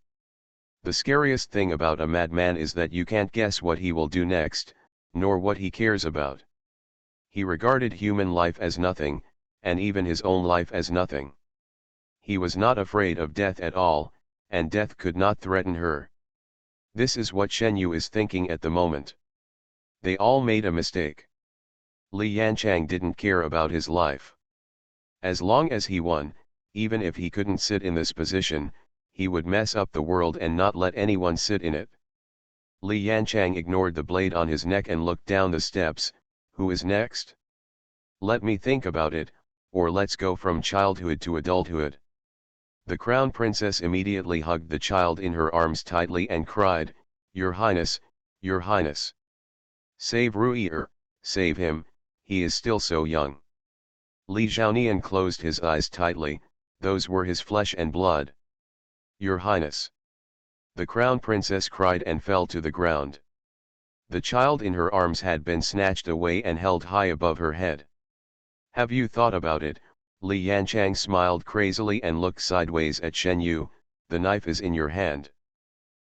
The scariest thing about a madman is that you can't guess what he will do next, nor what he cares about. He regarded human life as nothing, and even his own life as nothing. He was not afraid of death at all, and death could not threaten her. This is what Shen Yu is thinking at the moment. They all made a mistake. Li Yanchang didn't care about his life. As long as he won, even if he couldn't sit in this position, he would mess up the world and not let anyone sit in it. Li Yanchang ignored the blade on his neck and looked down the steps. Who is next? Let me think about it, or let's go from childhood to adulthood. The crown princess immediately hugged the child in her arms tightly and cried, Your Highness, Your Highness. Save Rui'er, save him, he is still so young. Li Zhaonian closed his eyes tightly, those were his flesh and blood. Your Highness. The crown princess cried and fell to the ground. The child in her arms had been snatched away and held high above her head. Have you thought about it? Li Yanchang smiled crazily and looked sideways at Shen Yu. The knife is in your hand.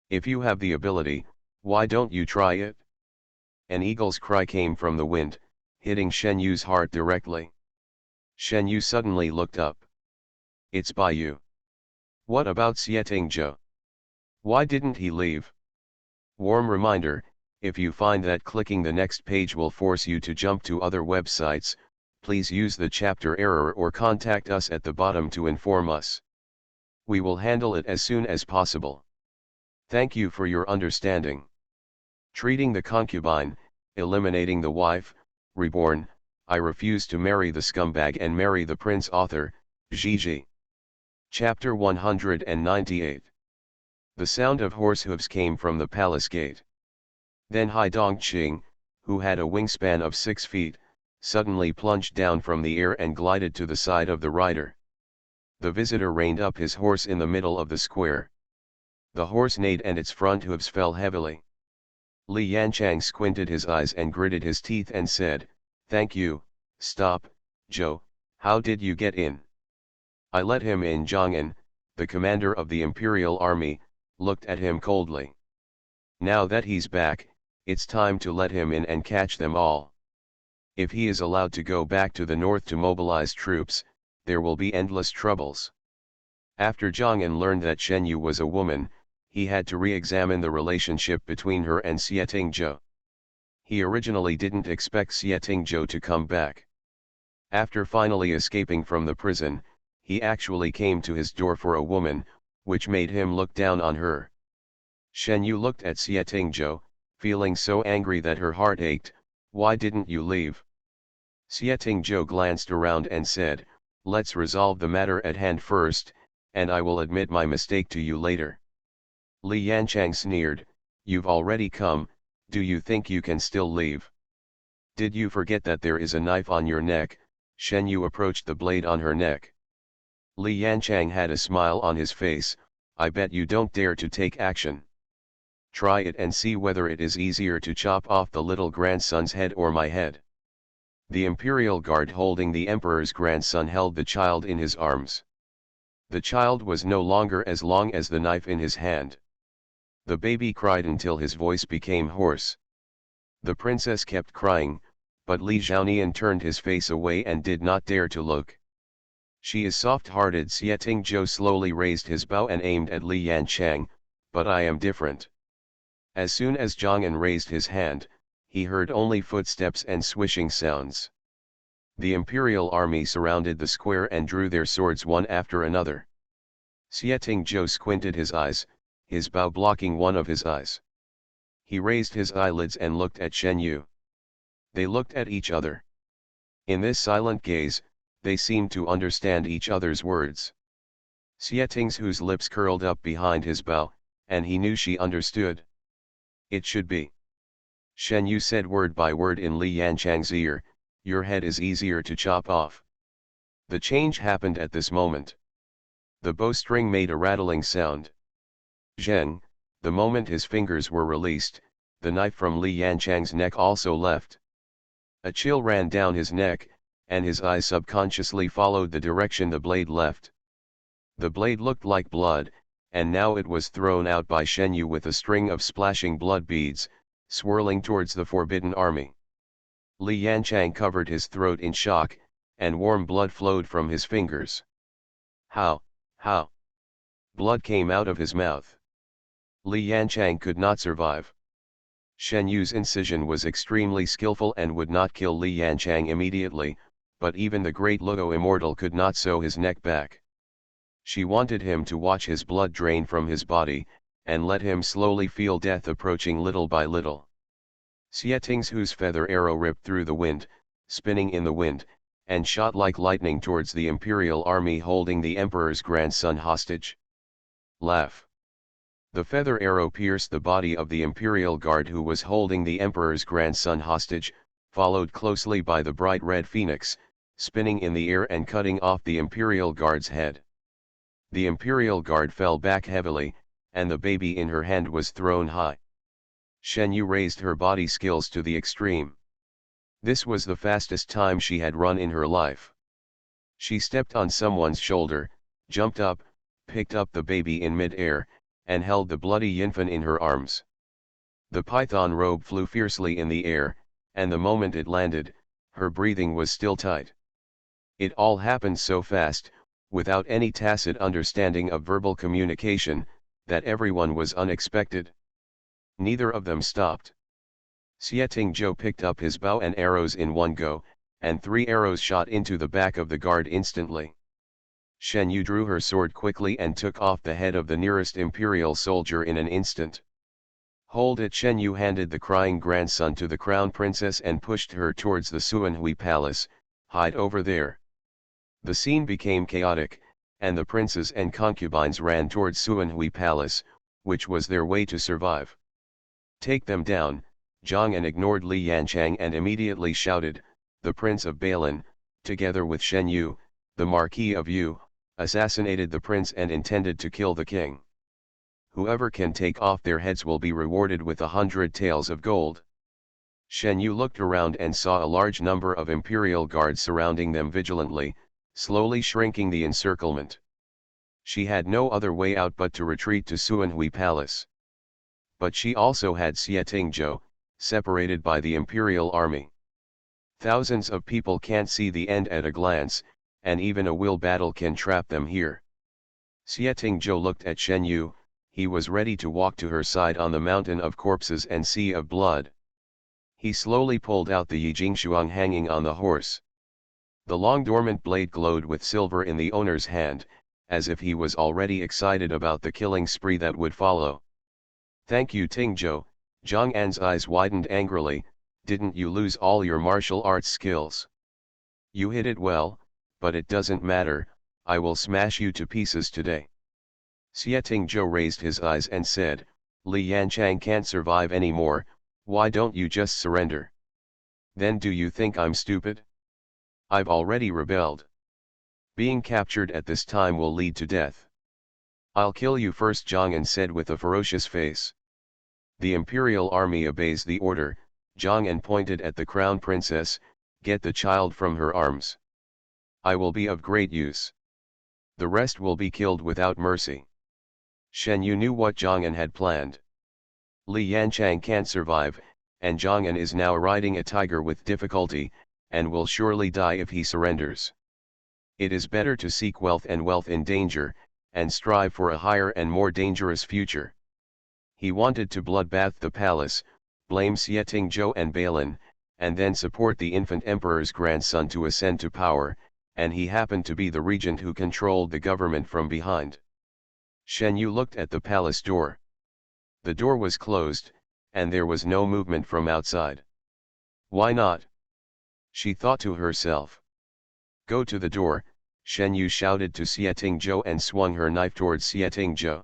If you have the ability, why don't you try it? An eagle's cry came from the wind, hitting Shen Yu's heart directly. Shen Yu suddenly looked up. It's Bai Yu. What about Xietingzhou? Why didn't he leave? Warm reminder, if you find that clicking the next page will force you to jump to other websites, please use the chapter error or contact us at the bottom to inform us. We will handle it as soon as possible. Thank you for your understanding. Treating the concubine, eliminating the wife, reborn, I refuse to marry the scumbag and marry the prince. Author, Gigi. Chapter 198. The sound of horse hooves came from the palace gate. Then Hai Dongqing, who had a wingspan of 6 feet, suddenly plunged down from the air and glided to the side of the rider. The visitor reined up his horse in the middle of the square. The horse neighed and its front hooves fell heavily. Li Yanchang squinted his eyes and gritted his teeth and said, "Thank you, stop, Zhou, how did you get in?" "I let him in." Zhang, the commander of the imperial army, looked at him coldly. "Now that he's back, it's time to let him in and catch them all. If he is allowed to go back to the north to mobilize troops, there will be endless troubles." After Zhang learned that Shen Yu was a woman, he had to re-examine the relationship between her and Xie Tingzhou. He originally didn't expect Xie Tingzhou to come back. After finally escaping from the prison, he actually came to his door for a woman, which made him look down on her. Shen Yu looked at Xie Tingzhou, feeling so angry that her heart ached. "Why didn't you leave?" Xie Tingzhou glanced around and said, "Let's resolve the matter at hand first, and I will admit my mistake to you later." Li Yanchang sneered, "You've already come, do you think you can still leave? Did you forget that there is a knife on your neck?" Shen Yu approached the blade on her neck. Li Yanchang had a smile on his face. "I bet you don't dare to take action. Try it and see whether it is easier to chop off the little grandson's head or my head." The imperial guard holding the emperor's grandson held the child in his arms. The child was no longer as long as the knife in his hand. The baby cried until his voice became hoarse. The princess kept crying, but Li Zhaonian turned his face away and did not dare to look. "She is soft-hearted." Xie Tingzhou slowly raised his bow and aimed at Li Yanchang, "But I am different." As soon as Zhang raised his hand, he heard only footsteps and swishing sounds. The imperial army surrounded the square and drew their swords one after another. Xie Tingzhou squinted his eyes, his bow blocking one of his eyes. He raised his eyelids and looked at Shen Yu. They looked at each other. In this silent gaze, they seemed to understand each other's words. Xie Tingzhou's lips curled up behind his bow, and he knew she understood. "It should be." Shen Yu said word by word in Li Yanchang's ear, "Your head is easier to chop off." The change happened at this moment. The bowstring made a rattling sound. Zheng, the moment his fingers were released, the knife from Li Yanchang's neck also left. A chill ran down his neck, and his eyes subconsciously followed the direction the blade left. The blade looked like blood, and now it was thrown out by Shen Yu with a string of splashing blood beads, swirling towards the forbidden army. Li Yanchang covered his throat in shock, and warm blood flowed from his fingers. How? Blood came out of his mouth. Li Yanchang could not survive. Shen Yu's incision was extremely skillful and would not kill Li Yanchang immediately, but even the great Luo immortal could not sew his neck back. She wanted him to watch his blood drain from his body, and let him slowly feel death approaching little by little. Xie Tingzhou's feather arrow ripped through the wind, spinning in the wind, and shot like lightning towards the imperial army holding the emperor's grandson hostage. Laugh. The feather arrow pierced the body of the imperial guard who was holding the emperor's grandson hostage, followed closely by the bright red phoenix, spinning in the air and cutting off the imperial guard's head. The imperial guard fell back heavily, and the baby in her hand was thrown high. Shen Yu raised her body skills to the extreme. This was the fastest time she had run in her life. She stepped on someone's shoulder, jumped up, picked up the baby in mid-air, and held the bloody infant in her arms. The python robe flew fiercely in the air, and the moment it landed, her breathing was still tight. It all happened so fast, without any tacit understanding of verbal communication, that everyone was unexpected. Neither of them stopped. Xie Tingzhou picked up his bow and arrows in one go, and 3 arrows shot into the back of the guard instantly. Shen Yu drew her sword quickly and took off the head of the nearest imperial soldier in an instant. "Hold it!" Shen Yu handed the crying grandson to the crown princess and pushed her towards the Suanhui palace. "Hide over there." The scene became chaotic, and the princes and concubines ran towards Suanhui palace, which was their way to survive. "Take them down." Zhang ignored Li Yanchang and immediately shouted, "The Prince of Balan, together with Shen Yu, the Marquis of Yu, assassinated the prince and intended to kill the king." whoever can take off their heads will be rewarded with 100 taels of gold. Shen Yu looked around and saw a large number of imperial guards surrounding them vigilantly, slowly shrinking the encirclement. She had no other way out but to retreat to Suanhui Palace. But she also had Xietingzhou, separated by the imperial army. Thousands of people can't see the end at a glance, and even a will battle can trap them here. Xietingzhou looked at Shen Yu. He was ready to walk to her side on the mountain of corpses and sea of blood. He slowly pulled out the Yijingshuang hanging on the horse. The long dormant blade glowed with silver in the owner's hand, as if he was already excited about the killing spree that would follow. "Thank you, Tingzhou." Zhang An's eyes widened angrily. "Didn't you lose all your martial arts skills? You hit it well, but it doesn't matter, I will smash you to pieces today." Xietingzhou raised his eyes and said, "Li Yanchang can't survive anymore, why don't you just surrender? Then do you think I'm stupid? I've already rebelled. Being captured at this time will lead to death. I'll kill you first," Zhang An said with a ferocious face. "The imperial army obeys the order." Zhang An pointed at the crown princess, "Get the child from her arms. I will be of great use. The rest will be killed without mercy." Shen Yu knew what Zhang An had planned. Li Yanchang can't survive, and Zhang An is now riding a tiger with difficulty, and will surely die if he surrenders. It is better to seek wealth in danger, and strive for a higher and more dangerous future. He wanted to bloodbath the palace, blame Xietingzhou and Balin, and then support the infant emperor's grandson to ascend to power, and he happened to be the regent who controlled the government from behind. Shen Yu looked at the palace door. The door was closed, and there was no movement from outside. "Why not?" she thought to herself. "Go to the door," Shen Yu shouted to Xietingzhou and swung her knife towards Xietingzhou.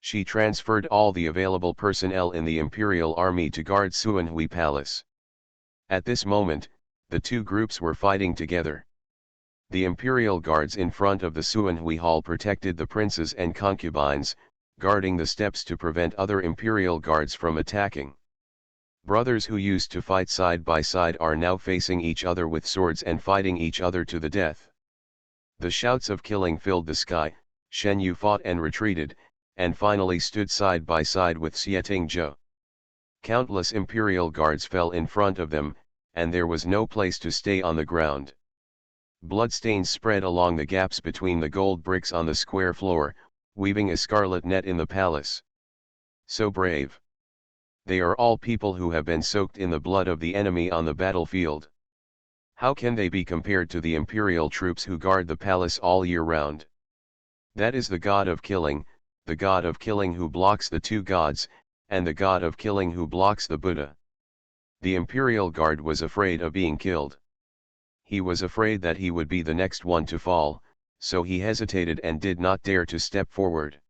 She transferred all the available personnel in the imperial army to guard Suanhui Palace. At this moment, the two groups were fighting together. The imperial guards in front of the Suanhui Hall protected the princes and concubines, guarding the steps to prevent other imperial guards from attacking. Brothers who used to fight side by side are now facing each other with swords and fighting each other to the death. The shouts of killing filled the sky. Shen Yu fought and retreated, and finally stood side by side with Xietingzhou. Countless imperial guards fell in front of them, and there was no place to stay on the ground. Bloodstains spread along the gaps between the gold bricks on the square floor, weaving a scarlet net in the palace. So brave. They are all people who have been soaked in the blood of the enemy on the battlefield. How can they be compared to the imperial troops who guard the palace all year round? That is the god of killing, the god of killing who blocks the two gods, and the god of killing who blocks the Buddha. The imperial guard was afraid of being killed. He was afraid that he would be the next one to fall, so he hesitated and did not dare to step forward.